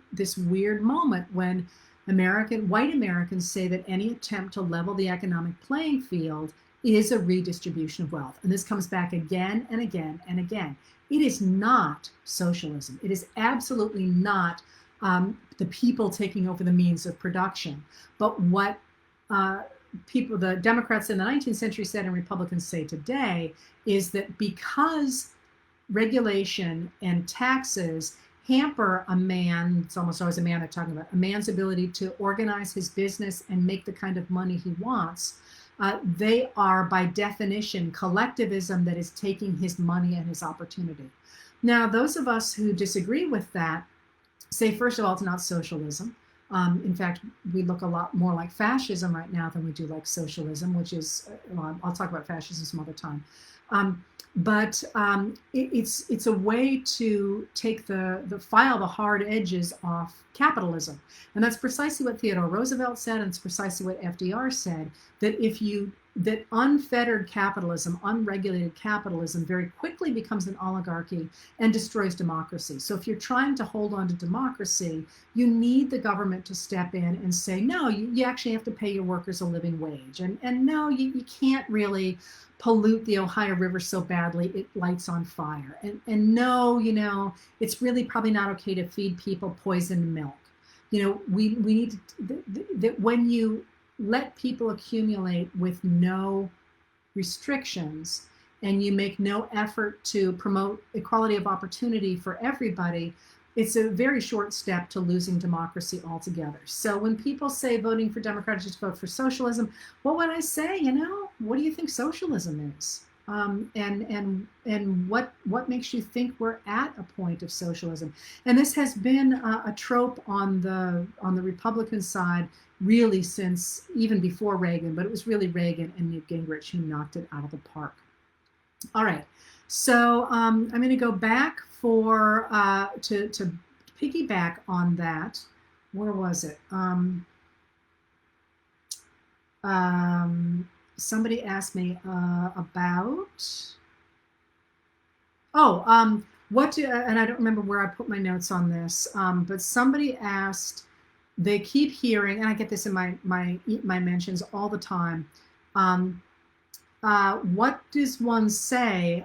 moment when white Americans say that any attempt to level the economic playing field is a redistribution of wealth. And this comes back again and again and again. It is not socialism. It is absolutely not the people taking over the means of production. But what the Democrats in the 19th century said and Republicans say today is that because regulation and taxes hamper a man, it's almost always a man they're talking about, a man's ability to organize his business and make the kind of money he wants, they are by definition collectivism that is taking his money and his opportunity. Now, those of us who disagree with that say, first of all, it's not socialism. In fact, we look a lot more like fascism right now than we do like socialism, which is, I'll talk about fascism some other time. but it's a way to take the file the hard edges off capitalism, and that's precisely what Theodore Roosevelt said, and it's precisely what FDR said. That unfettered capitalism, unregulated capitalism, very quickly becomes an oligarchy and destroys democracy. So if you're trying to hold on to democracy, you need the government to step in and say, no, you actually have to pay your workers a living wage, and no, you can't really pollute the Ohio River so badly it lights on fire. And no, it's really probably not okay to feed people poisoned milk. We need that when you let people accumulate with no restrictions and you make no effort to promote equality of opportunity for everybody, it's a very short step to losing democracy altogether. So when people say voting for Democrats is to vote for socialism, what would I say? What do you think socialism is? And what makes you think we're at a point of socialism? And this has been a trope on the Republican side really since even before Reagan, but it was really Reagan and Newt Gingrich who knocked it out of the park. All right, so I'm going to go back for to piggyback on that. Where was it? Somebody asked me about. What do, and I don't remember where I put my notes on this, but somebody asked. They keep hearing, and I get this in my mentions all the time. What does one say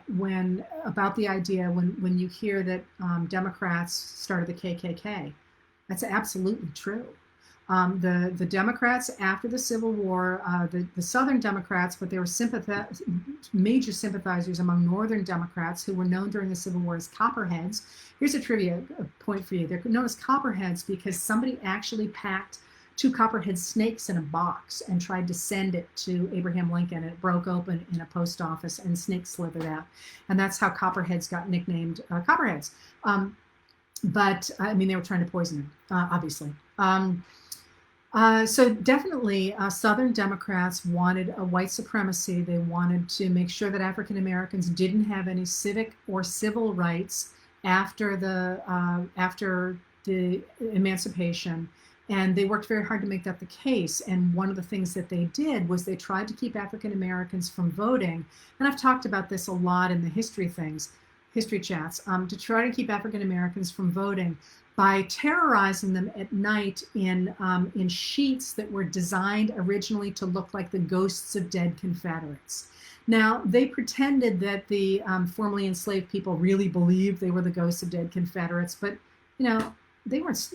about the idea when you hear that Democrats started the KKK? That's absolutely true. The Democrats after the Civil War, the Southern Democrats, but they were major sympathizers among Northern Democrats who were known during the Civil War as Copperheads. Here's a trivia point for you. They're known as Copperheads because somebody actually packed 2 copperhead snakes in a box and tried to send it to Abraham Lincoln, and it broke open in a post office and snakes slithered out. And that's how Copperheads got nicknamed Copperheads. But I mean, they were trying to poison him, obviously. So definitely Southern Democrats wanted a white supremacy. They wanted to make sure that African Americans didn't have any civic or civil rights after the emancipation. And they worked very hard to make that the case. And one of the things that they did was they tried to keep African Americans from voting. And I've talked about this a lot in the history chats, to try to keep African Americans from voting by terrorizing them at night in sheets that were designed originally to look like the ghosts of dead Confederates. Now, they pretended that the formerly enslaved people really believed they were the ghosts of dead Confederates, but, they weren't.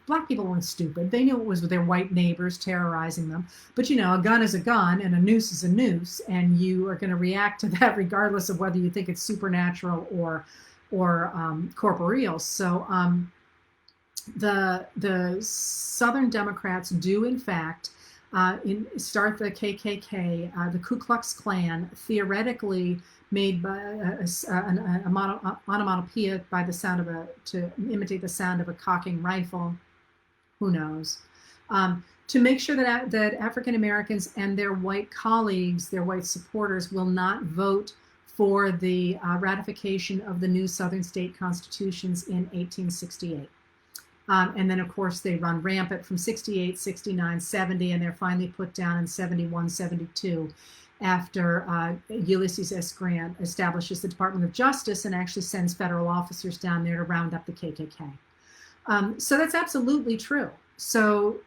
Black people weren't stupid. They knew it was their white neighbors terrorizing them. But a gun is a gun and a noose is a noose, and you are going to react to that regardless of whether you think it's supernatural or corporeal. So the Southern Democrats do in fact start the KKK, the Ku Klux Klan, theoretically made by an onomatopoeia by the sound to imitate the sound of a cocking rifle. Who knows? To make sure that African Americans and their white colleagues, their white supporters, will not vote for the ratification of the new Southern state constitutions in 1868. And then, of course, they run rampant from 68, 69, 70, and they're finally put down in 71, 72 after Ulysses S. Grant establishes the Department of Justice and actually sends federal officers down there to round up the KKK. So that's absolutely true. So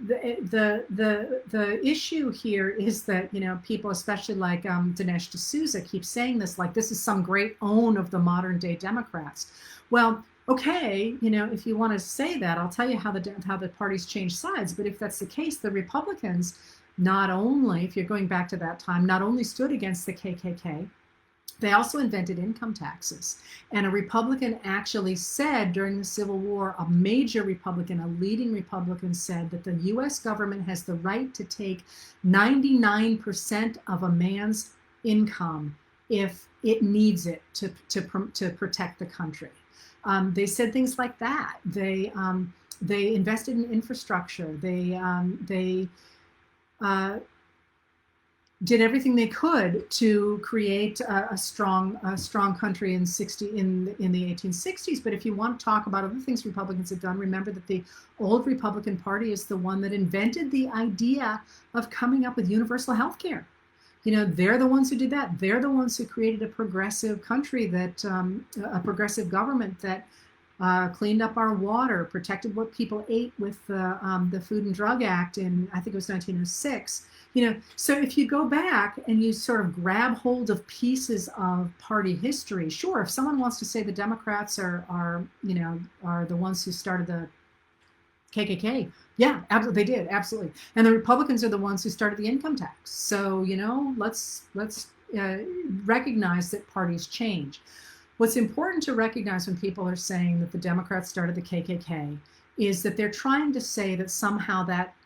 the issue here is that, people, especially like Dinesh D'Souza, keep saying this like this is some great own of the modern day Democrats. Well, okay, if you want to say that, I'll tell you how the parties change sides. But if that's the case, the Republicans not only, if you're going back to that time, not only stood against the KKK, they also invented income taxes. And a Republican actually said during the Civil War, a major Republican, a leading Republican said that the U.S. government has the right to take 99% of a man's income if it needs it to protect the country. They said things like that. They invested in infrastructure. They did everything they could to create a strong country in the 1860s. But if you want to talk about other things Republicans have done, remember that the old Republican Party is the one that invented the idea of coming up with universal health care. You know, they're the ones who did that. They're the ones who created a progressive country, that a progressive government that cleaned up our water, protected what people ate with the Food and Drug Act in, I think it was 1906. You know, so if you go back and you sort of grab hold of pieces of party history, sure, if someone wants to say the Democrats are the ones who started the KKK, yeah, absolutely, they did, absolutely, and the Republicans are the ones who started the income tax. So, you know, let's recognize that parties change. What's important to recognize when people are saying that the Democrats started the KKK is that they're trying to say that somehow that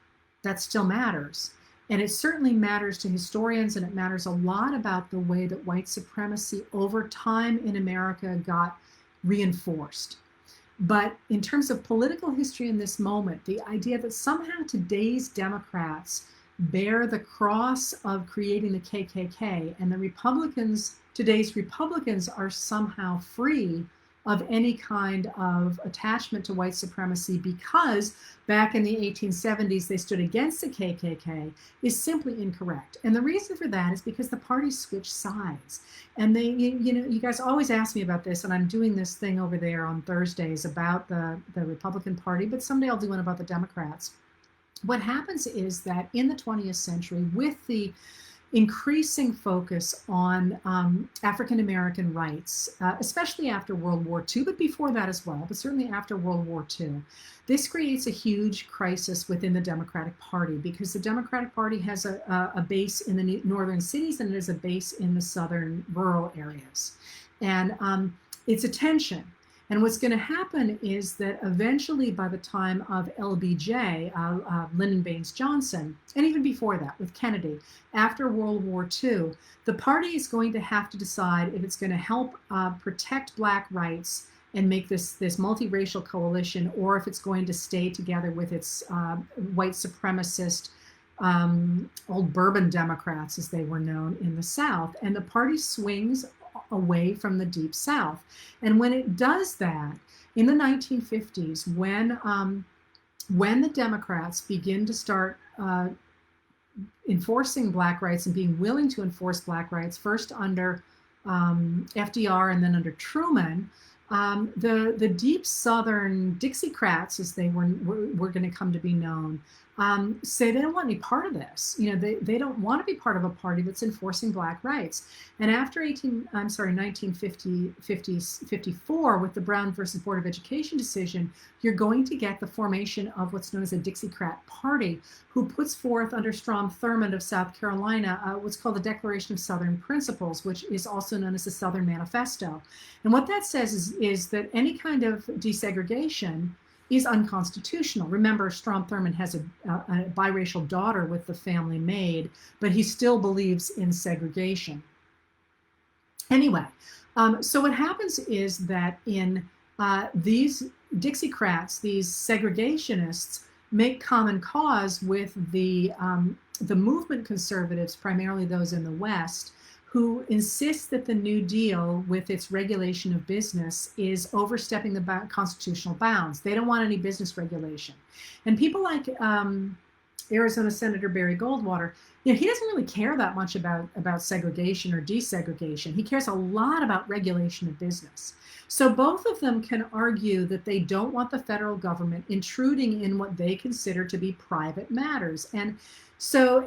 still matters. And it certainly matters to historians, and it matters a lot about the way that white supremacy over time in America got reinforced. But in terms of political history in this moment, the idea that somehow today's Democrats bear the cross of creating the KKK, and the Republicans, today's Republicans, are somehow free of any kind of attachment to white supremacy because back in the 1870s they stood against the KKK, is simply incorrect. And the reason for that is because the parties switched sides. And they, you guys always ask me about this, and I'm doing this thing over there on Thursdays about the Republican Party, but someday I'll do one about the Democrats. What happens is that in the 20th century, with the increasing focus on African American rights, especially after World War II, but before that as well, but certainly after World War II. This creates a huge crisis within the Democratic Party because the Democratic Party has a base in the northern cities and it has a base in the southern rural areas. And it's a tension. And what's going to happen is that eventually, by the time of LBJ, Lyndon Baines Johnson, and even before that with Kennedy, after World War II, the party is going to have to decide if it's going to help protect Black rights and make this multiracial coalition, or if it's going to stay together with its white supremacist old Bourbon Democrats, as they were known in the South. And the party swings away from the Deep South. And when it does that, in the 1950s, when the Democrats begin to start enforcing Black rights and being willing to enforce Black rights, first under FDR and then under Truman, the deep Southern Dixiecrats, as they were going to come to be known, say they don't want any part of this. You know, they don't want to be part of a party that's enforcing Black rights. And after 1954, with the Brown versus Board of Education decision, you're going to get the formation of what's known as a Dixiecrat Party, who puts forth under Strom Thurmond of South Carolina what's called the Declaration of Southern Principles, which is also known as the Southern Manifesto. And what that says is that any kind of desegregation is unconstitutional. Remember, Strom Thurmond has a biracial daughter with the family maid, but he still believes in segregation. Anyway, so what happens is that in these Dixiecrats, these segregationists, make common cause with the movement conservatives, primarily those in the West, who insist that the New Deal, with its regulation of business, is overstepping the constitutional bounds. They don't want any business regulation. And people like Arizona Senator Barry Goldwater, you know, he doesn't really care that much about segregation or desegregation. He cares a lot about regulation of business. So both of them can argue that they don't want the federal government intruding in what they consider to be private matters. And so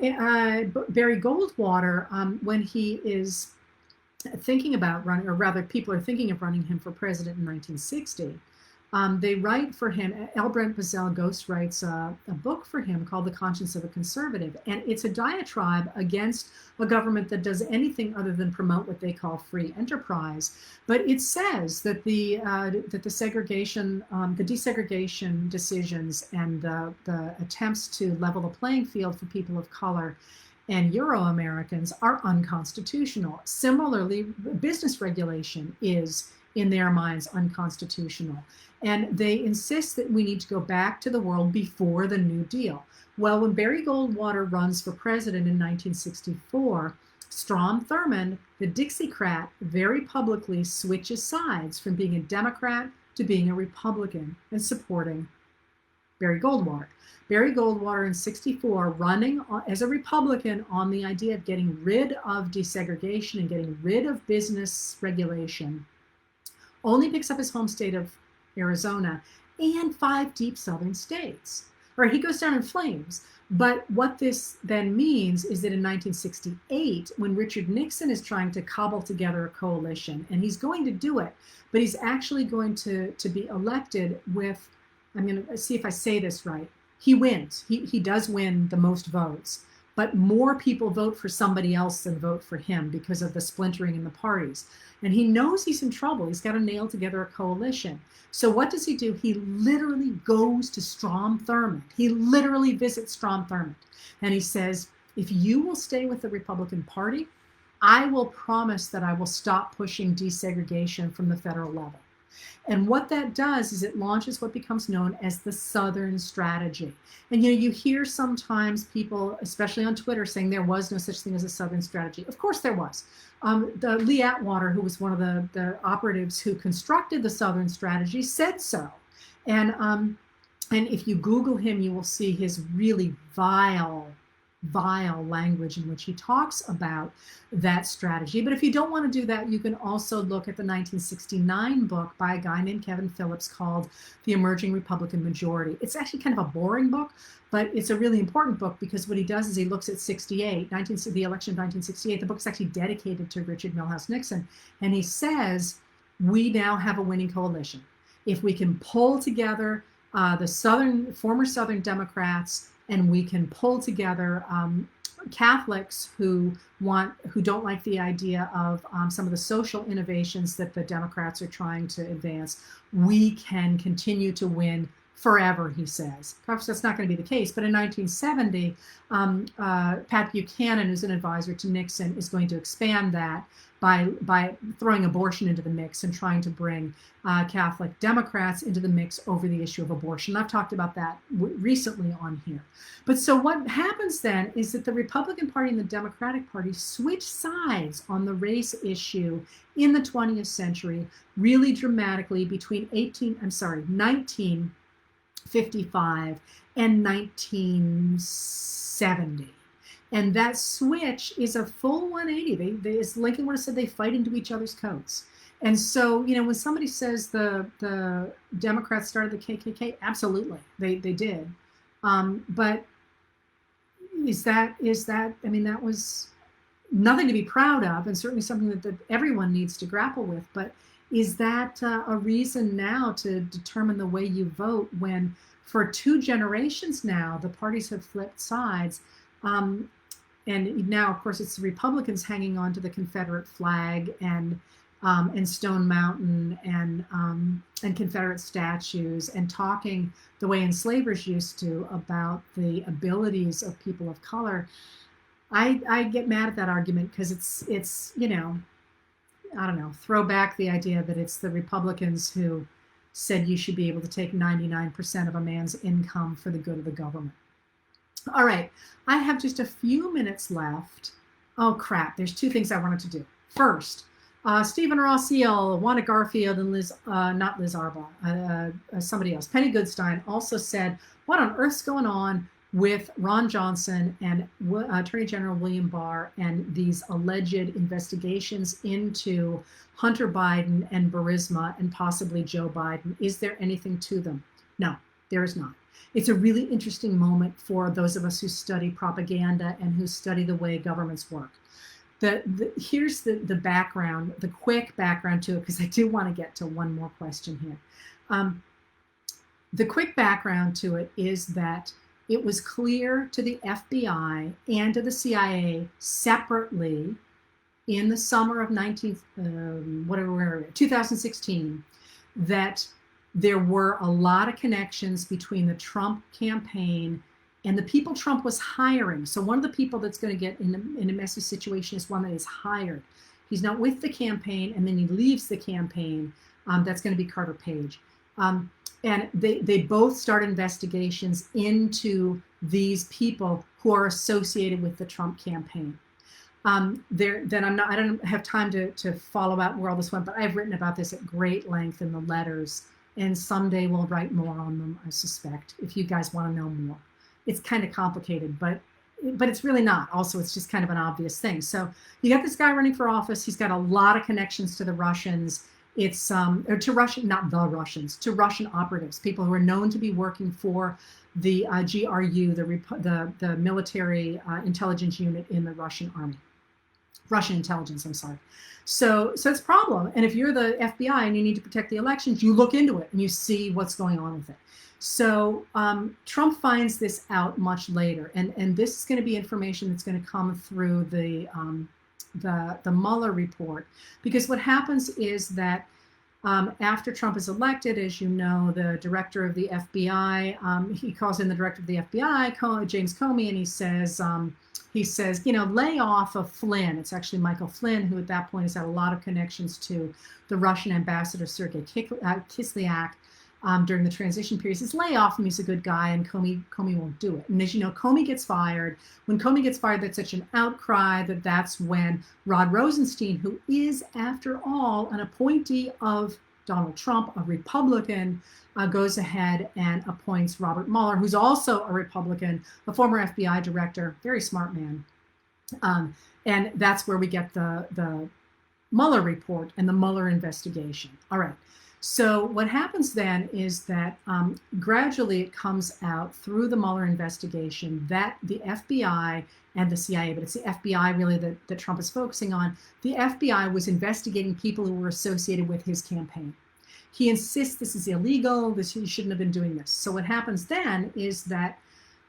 Barry Goldwater, when he is thinking about running, or rather people are thinking of running him for president in 1960, they write for him, L. Brent Bozell Ghost writes a book for him called The Conscience of a Conservative. And it's a diatribe against a government that does anything other than promote what they call free enterprise. But it says that the desegregation decisions and the attempts to level the playing field for people of color and Euro-Americans are unconstitutional. Similarly, business regulation is, in their minds, unconstitutional. And they insist that we need to go back to the world before the New Deal. Well, when Barry Goldwater runs for president in 1964, Strom Thurmond, the Dixiecrat, very publicly switches sides from being a Democrat to being a Republican and supporting Barry Goldwater. Barry Goldwater in 64 running as a Republican on the idea of getting rid of desegregation and getting rid of business regulation, only picks up his home state of Arizona and 5 deep southern states. Or he goes down in flames. But what this then means is that in 1968, when Richard Nixon is trying to cobble together a coalition, and he's going to do it, but he's actually going to be elected with, I'm going to see if I say this right. He wins. He does win the most votes, but more people vote for somebody else than vote for him because of the splintering in the parties. And he knows he's in trouble. He's got to nail together a coalition. So what does he do? He literally goes to Strom Thurmond. He literally visits Strom Thurmond. And he says, if you will stay with the Republican Party, I will promise that I will stop pushing desegregation from the federal level. And what that does is it launches what becomes known as the Southern Strategy. And you hear sometimes people, especially on Twitter, saying there was no such thing as a Southern Strategy. Of course there was. The Lee Atwater, who was one of the operatives who constructed the Southern Strategy, said so. And if you Google him, you will see his really vile language in which he talks about that strategy. But if you don't want to do that, you can also look at the 1969 book by a guy named Kevin Phillips called The Emerging Republican Majority. It's actually kind of a boring book, but it's a really important book because what he does is he looks at the election of 1968. The book is actually dedicated to Richard Milhous Nixon. And he says, we now have a winning coalition. If we can pull together the former Southern Democrats, and we can pull together Catholics who don't like the idea of some of the social innovations that the Democrats are trying to advance, we can continue to win forever, he says. Of course, that's not going to be the case. But in 1970, Pat Buchanan, who's an advisor to Nixon, is going to expand that by throwing abortion into the mix and trying to bring Catholic Democrats into the mix over the issue of abortion. I've talked about that recently on here. But so what happens then is that the Republican Party and the Democratic Party switch sides on the race issue in the 20th century really dramatically between 1955 and 1970. And that switch is a full 180. As Lincoln would have said, they fight into each other's coats. And so, when somebody says the Democrats started the KKK, absolutely, they did. But is that, that was nothing to be proud of, and certainly something that everyone needs to grapple with. But is that a reason now to determine the way you vote when for 2 generations now, the parties have flipped sides? And now, of course, it's the Republicans hanging on to the Confederate flag and Stone Mountain and Confederate statues and talking the way enslavers used to about the abilities of people of color. I get mad at that argument because it's throw back the idea that it's the Republicans who said you should be able to take 99% of a man's income for the good of the government. All right, I have just a few minutes left. Oh, crap. There's 2 things I wanted to do. First, Stephen Rossiel, Wanda Garfield, and not Liz Arbaugh, somebody else, Penny Goodstein, also said, what on earth's going on with Ron Johnson and Attorney General William Barr and these alleged investigations into Hunter Biden and Burisma and possibly Joe Biden? Is there anything to them? No, there is not. It's a really interesting moment for those of us who study propaganda and who study the way governments work. Here's the background, the quick background to it, because I do want to get to one more question here. The quick background to it is that it was clear to the FBI and to the CIA separately in the summer of 2016 that there were a lot of connections between the Trump campaign and the people Trump was hiring. So one of the people that's going to get in a messy situation is one that is hired. He's not with the campaign, and then he leaves the campaign. That's going to be Carter Page. And they both start investigations into these people who are associated with the Trump campaign. I don't have time to follow out where all this went, but I've written about this at great length in the letters, and someday we'll write more on them, I suspect, if you guys want to know more. It's kind of complicated, but it's really not. Also, it's just kind of an obvious thing. So you got this guy running for office. He's got a lot of connections to the Russians. It's or to Russian, not the Russians, to Russian operatives, people who are known to be working for the GRU, the military intelligence unit in the Russian army. Russian intelligence, I'm sorry. So it's a problem. And if you're the FBI and you need to protect the elections, you look into it and you see what's going on with it. So Trump finds this out much later, and this is going to be information that's going to come through the Mueller report, because what happens is that after Trump is elected, as you know, the director of the FBI, he calls in the director of the FBI, James Comey, and he says, lay off of Flynn. It's actually Michael Flynn, who at that point has had a lot of connections to the Russian ambassador, Sergei Kislyak, during the transition period. He says, lay off him, he's a good guy, and Comey won't do it. And as you know, Comey gets fired. When Comey gets fired, that's such an outcry that's when Rod Rosenstein, who is, after all, an appointee of Donald Trump, a Republican, goes ahead and appoints Robert Mueller, who's also a Republican, a former FBI director, very smart man. And that's where we get the Mueller report and the Mueller investigation. All right. So what happens then is that gradually it comes out through the Mueller investigation that the FBI and the CIA, but it's the FBI really that Trump is focusing on, the FBI was investigating people who were associated with his campaign. He insists this is illegal, he shouldn't have been doing this. So what happens then is that,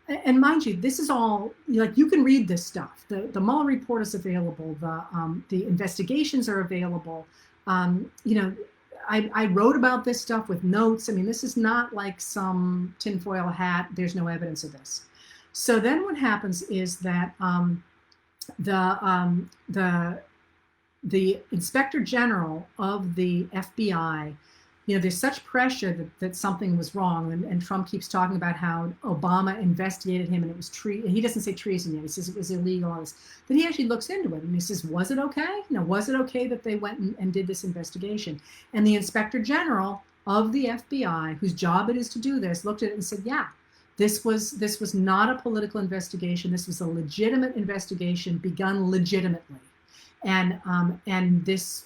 and mind you, this is all, you can read this stuff. The Mueller report is available, the investigations are available. I wrote about this stuff with notes. I mean, this is not like some tinfoil hat. There's no evidence of this. So then what happens is that the Inspector General of the FBI, there's such pressure that something was wrong, and Trump keeps talking about how Obama investigated him and it was he doesn't say treason yet. He says it was illegal. But he actually looks into it and he says, was it okay? Was it okay that they went and did this investigation? And the Inspector General of the FBI, whose job it is to do this, looked at it and said, yeah, this was not a political investigation. This was a legitimate investigation begun legitimately, and this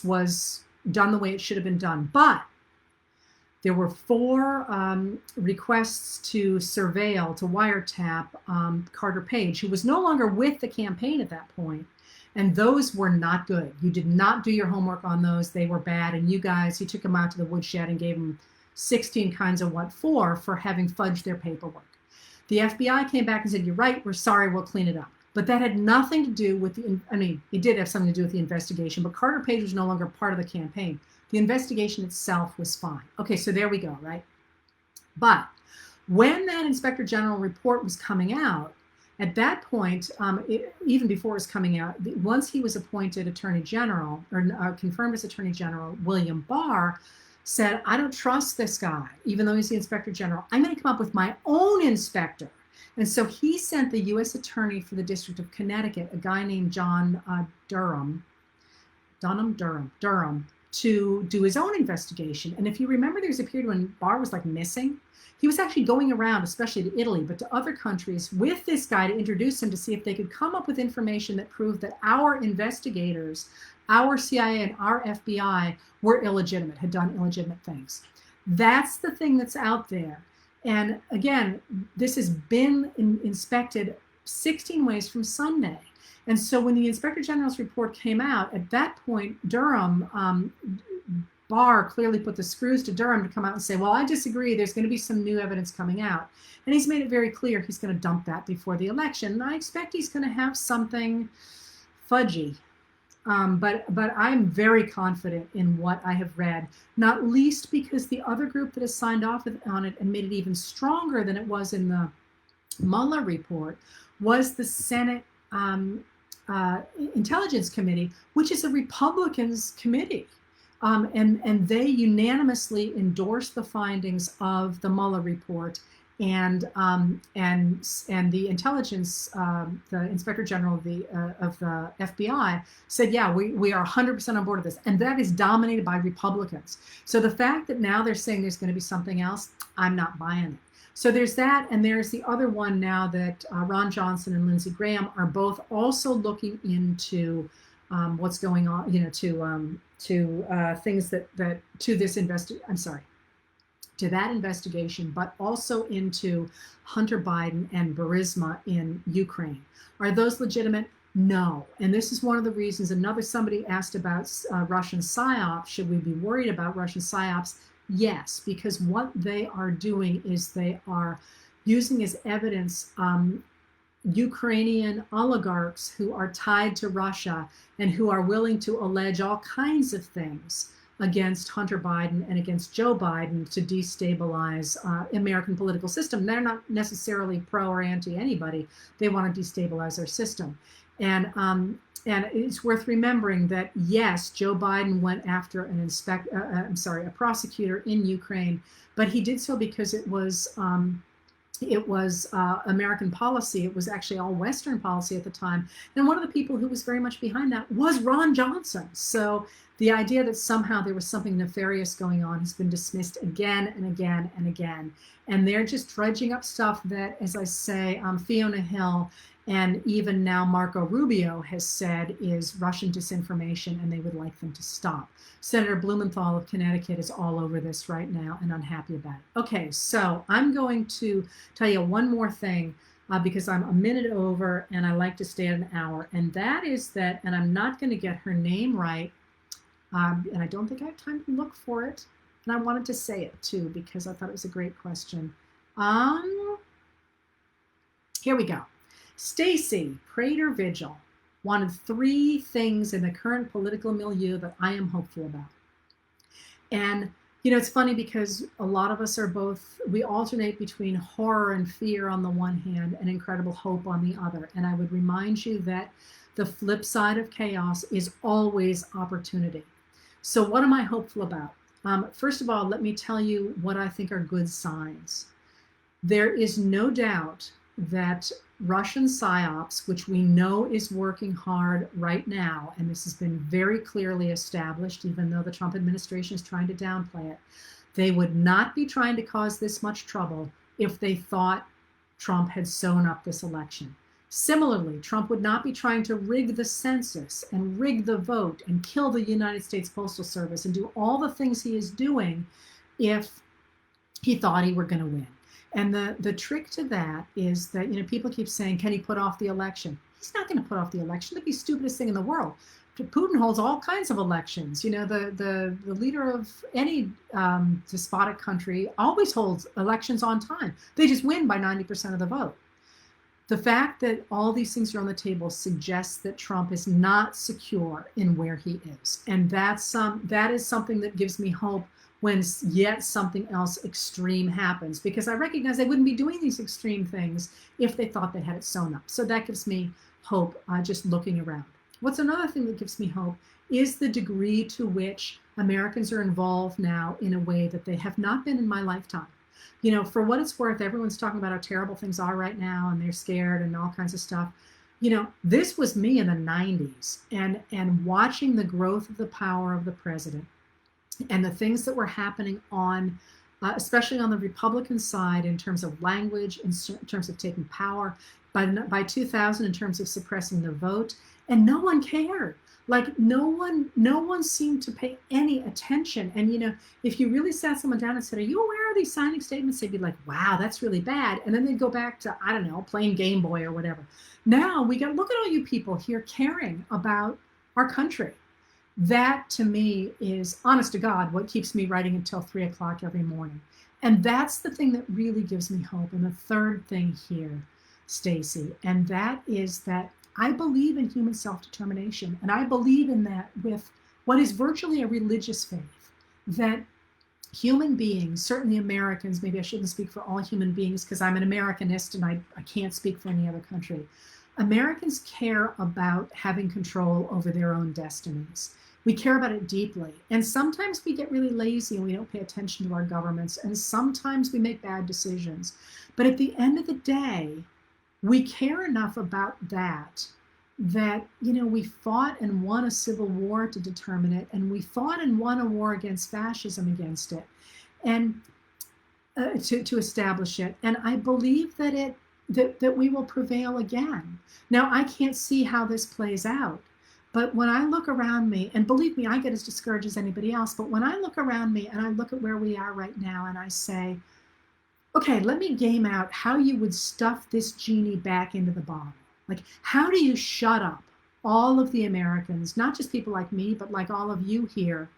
was done the way it should have been done. But there were 4 requests to surveil, to wiretap Carter Page, who was no longer with the campaign at that point. And those were not good. You did not do your homework on those. They were bad. And you took them out to the woodshed and gave them 16 kinds of what for having fudged their paperwork. The FBI came back and said, you're right, we're sorry, we'll clean it up. But that had nothing to do with it did have something to do with the investigation, but Carter Page was no longer part of the campaign. The investigation itself was fine. Okay, so there we go, right? But when that Inspector General report was coming out, at that point, even before it was coming out, once he was appointed Attorney General, or confirmed as Attorney General, William Barr said, I don't trust this guy, even though he's the Inspector General. I'm going to come up with my own inspector. And so he sent the U.S. Attorney for the District of Connecticut, a guy named John Durham, to do his own investigation. And if you remember, there's a period when Barr was missing. He was actually going around, especially to Italy, but to other countries with this guy to introduce him to see if they could come up with information that proved that our investigators, our CIA and our FBI were illegitimate, had done illegitimate things. That's the thing that's out there. And again, this has been inspected 16 ways from Sunday. And so when the Inspector General's report came out, at that point, Barr clearly put the screws to Durham to come out and say, well, I disagree. There's going to be some new evidence coming out. And he's made it very clear he's going to dump that before the election. And I expect he's going to have something fudgy. But I'm very confident in what I have read, not least because the other group that has signed off on it and made it even stronger than it was in the Mueller report was the Senate Intelligence Committee, which is a Republicans committee. And they unanimously endorsed the findings of the Mueller report And the intelligence, the Inspector General of the FBI said, yeah, we are 100% on board with this, and that is dominated by Republicans. So the fact that now they're saying there's going to be something else, I'm not buying it. So there's that, and there's the other one now that Ron Johnson and Lindsey Graham are both also looking into what's going on, to things that to this to that investigation, but also into Hunter Biden and Burisma in Ukraine. Are those legitimate? No. And this is one of the reasons. Somebody asked about Russian psyops. Should we be worried about Russian psyops? Yes, because what they are doing is they are using as evidence Ukrainian oligarchs who are tied to Russia and who are willing to allege all kinds of things against Hunter Biden and against Joe Biden to destabilize American political system. They're not necessarily pro or anti anybody. They want to destabilize our system. And it's worth remembering that, yes, Joe Biden went after a prosecutor in Ukraine, but he did so because it was American policy. It was actually all Western policy at the time. And one of the people who was very much behind that was Ron Johnson. So the idea that somehow there was something nefarious going on has been dismissed again and again and again. And they're just dredging up stuff that, as I say, Fiona Hill and even now Marco Rubio has said is Russian disinformation, and they would like them to stop. Senator Blumenthal of Connecticut is all over this right now and unhappy about it. Okay, so I'm going to tell you one more thing because I'm a minute over and I like to stay at an hour. And that is that, and I'm not going to get her name right, and I don't think I have time to look for it. And I wanted to say it too because I thought it was a great question. Here we go. Stacy Prater Vigil wanted 3 things in the current political milieu that I am hopeful about. And, it's funny because a lot of us we alternate between horror and fear on the one hand and incredible hope on the other. And I would remind you that the flip side of chaos is always opportunity. So what am I hopeful about? First of all, let me tell you what I think are good signs. There is no doubt that Russian psyops, which we know is working hard right now, and this has been very clearly established, even though the Trump administration is trying to downplay it, they would not be trying to cause this much trouble if they thought Trump had sewn up this election. Similarly, Trump would not be trying to rig the census and rig the vote and kill the United States Postal Service and do all the things he is doing if he thought he were going to win. And the trick to that is that, people keep saying, can he put off the election? He's not going to put off the election. That'd be the stupidest thing in the world. Putin holds all kinds of elections. The leader of any despotic country always holds elections on time. They just win by 90% of the vote. The fact that all these things are on the table suggests that Trump is not secure in where he is. And that is something that gives me hope when yet something else extreme happens, because I recognize they wouldn't be doing these extreme things if they thought they had it sewn up. So that gives me hope just looking around. What's another thing that gives me hope is the degree to which Americans are involved now in a way that they have not been in my lifetime. For what it's worth, everyone's talking about how terrible things are right now and they're scared and all kinds of stuff. This was me in the 90s and watching the growth of the power of the president and the things that were happening on, especially on the Republican side in terms of language, in terms of taking power, by 2000 in terms of suppressing the vote, and no one cared. Like no one seemed to pay any attention. And if you really sat someone down and said, "Are you aware of these signing statements?" They'd be like, "Wow, that's really bad." And then they'd go back to, I don't know, playing Game Boy or whatever. Now look at all you people here caring about our country. That to me is, honest to God, what keeps me writing until 3 o'clock every morning. And that's the thing that really gives me hope. And the third thing here, Stacy, and that is that I believe in human self-determination. And I believe in that with what is virtually a religious faith, that human beings, certainly Americans, maybe I shouldn't speak for all human beings because I'm an Americanist and I can't speak for any other country. Americans care about having control over their own destinies. We care about it deeply. And sometimes we get really lazy and we don't pay attention to our governments. And sometimes we make bad decisions. But at the end of the day, we care enough about that we fought and won a civil war to determine it, and we fought and won a war against fascism against it, and to establish it. And I believe that we will prevail again. Now, I can't see how this plays out, but when I look around me, and believe me, I get as discouraged as anybody else, but when I look around me and I look at where we are right now and I say, okay, let me game out how you would stuff this genie back into the bottle. Like, how do you shut up all of the Americans, not just people like me, but like all of you here?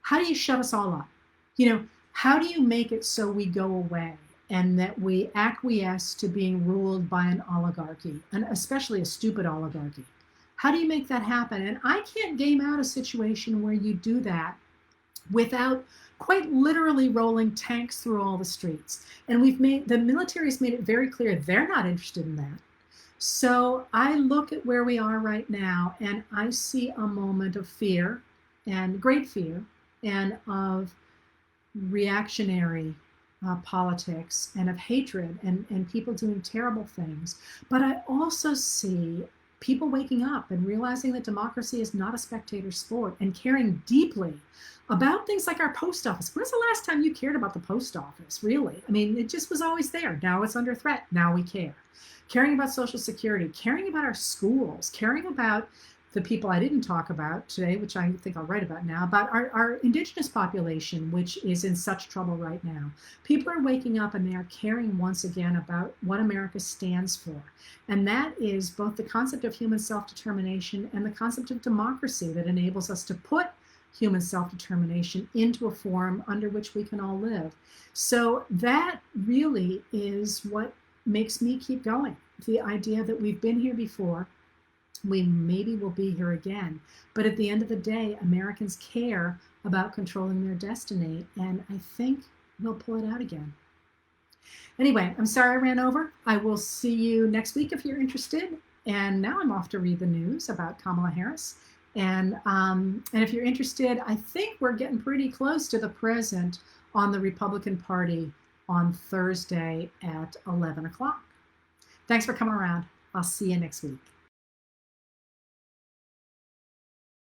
How do you shut us all up? How do you make it so we go away and that we acquiesce to being ruled by an oligarchy, and especially a stupid oligarchy? How do you make that happen? And I can't game out a situation where you do that without quite literally rolling tanks through all the streets. And the military has made it very clear they're not interested in that. So I look at where we are right now and I see a moment of fear, and great fear, and of reactionary politics, and of hatred, and people doing terrible things. But I also see people waking up and realizing that democracy is not a spectator sport, and caring deeply about things like our post office. When's the last time you cared about the post office, really? I mean, it just was always there. Now it's under threat. Now we care. Caring about Social Security, caring about our schools, caring about the people I didn't talk about today, which I think I'll write about now, about our indigenous population, which is in such trouble right now. People are waking up and they are caring once again about what America stands for. And that is both the concept of human self-determination and the concept of democracy that enables us to put human self-determination into a form under which we can all live. So that really is what makes me keep going. The idea that we've been here before, we maybe will be here again. But at the end of the day, Americans care about controlling their destiny, and I think we'll pull it out again. Anyway, I'm sorry I ran over. I will see you next week if you're interested. And now I'm off to read the news about Kamala Harris. And if you're interested, I think we're getting pretty close to the present on the Republican Party on Thursday at 11 o'clock. Thanks for coming around. I'll see you next week.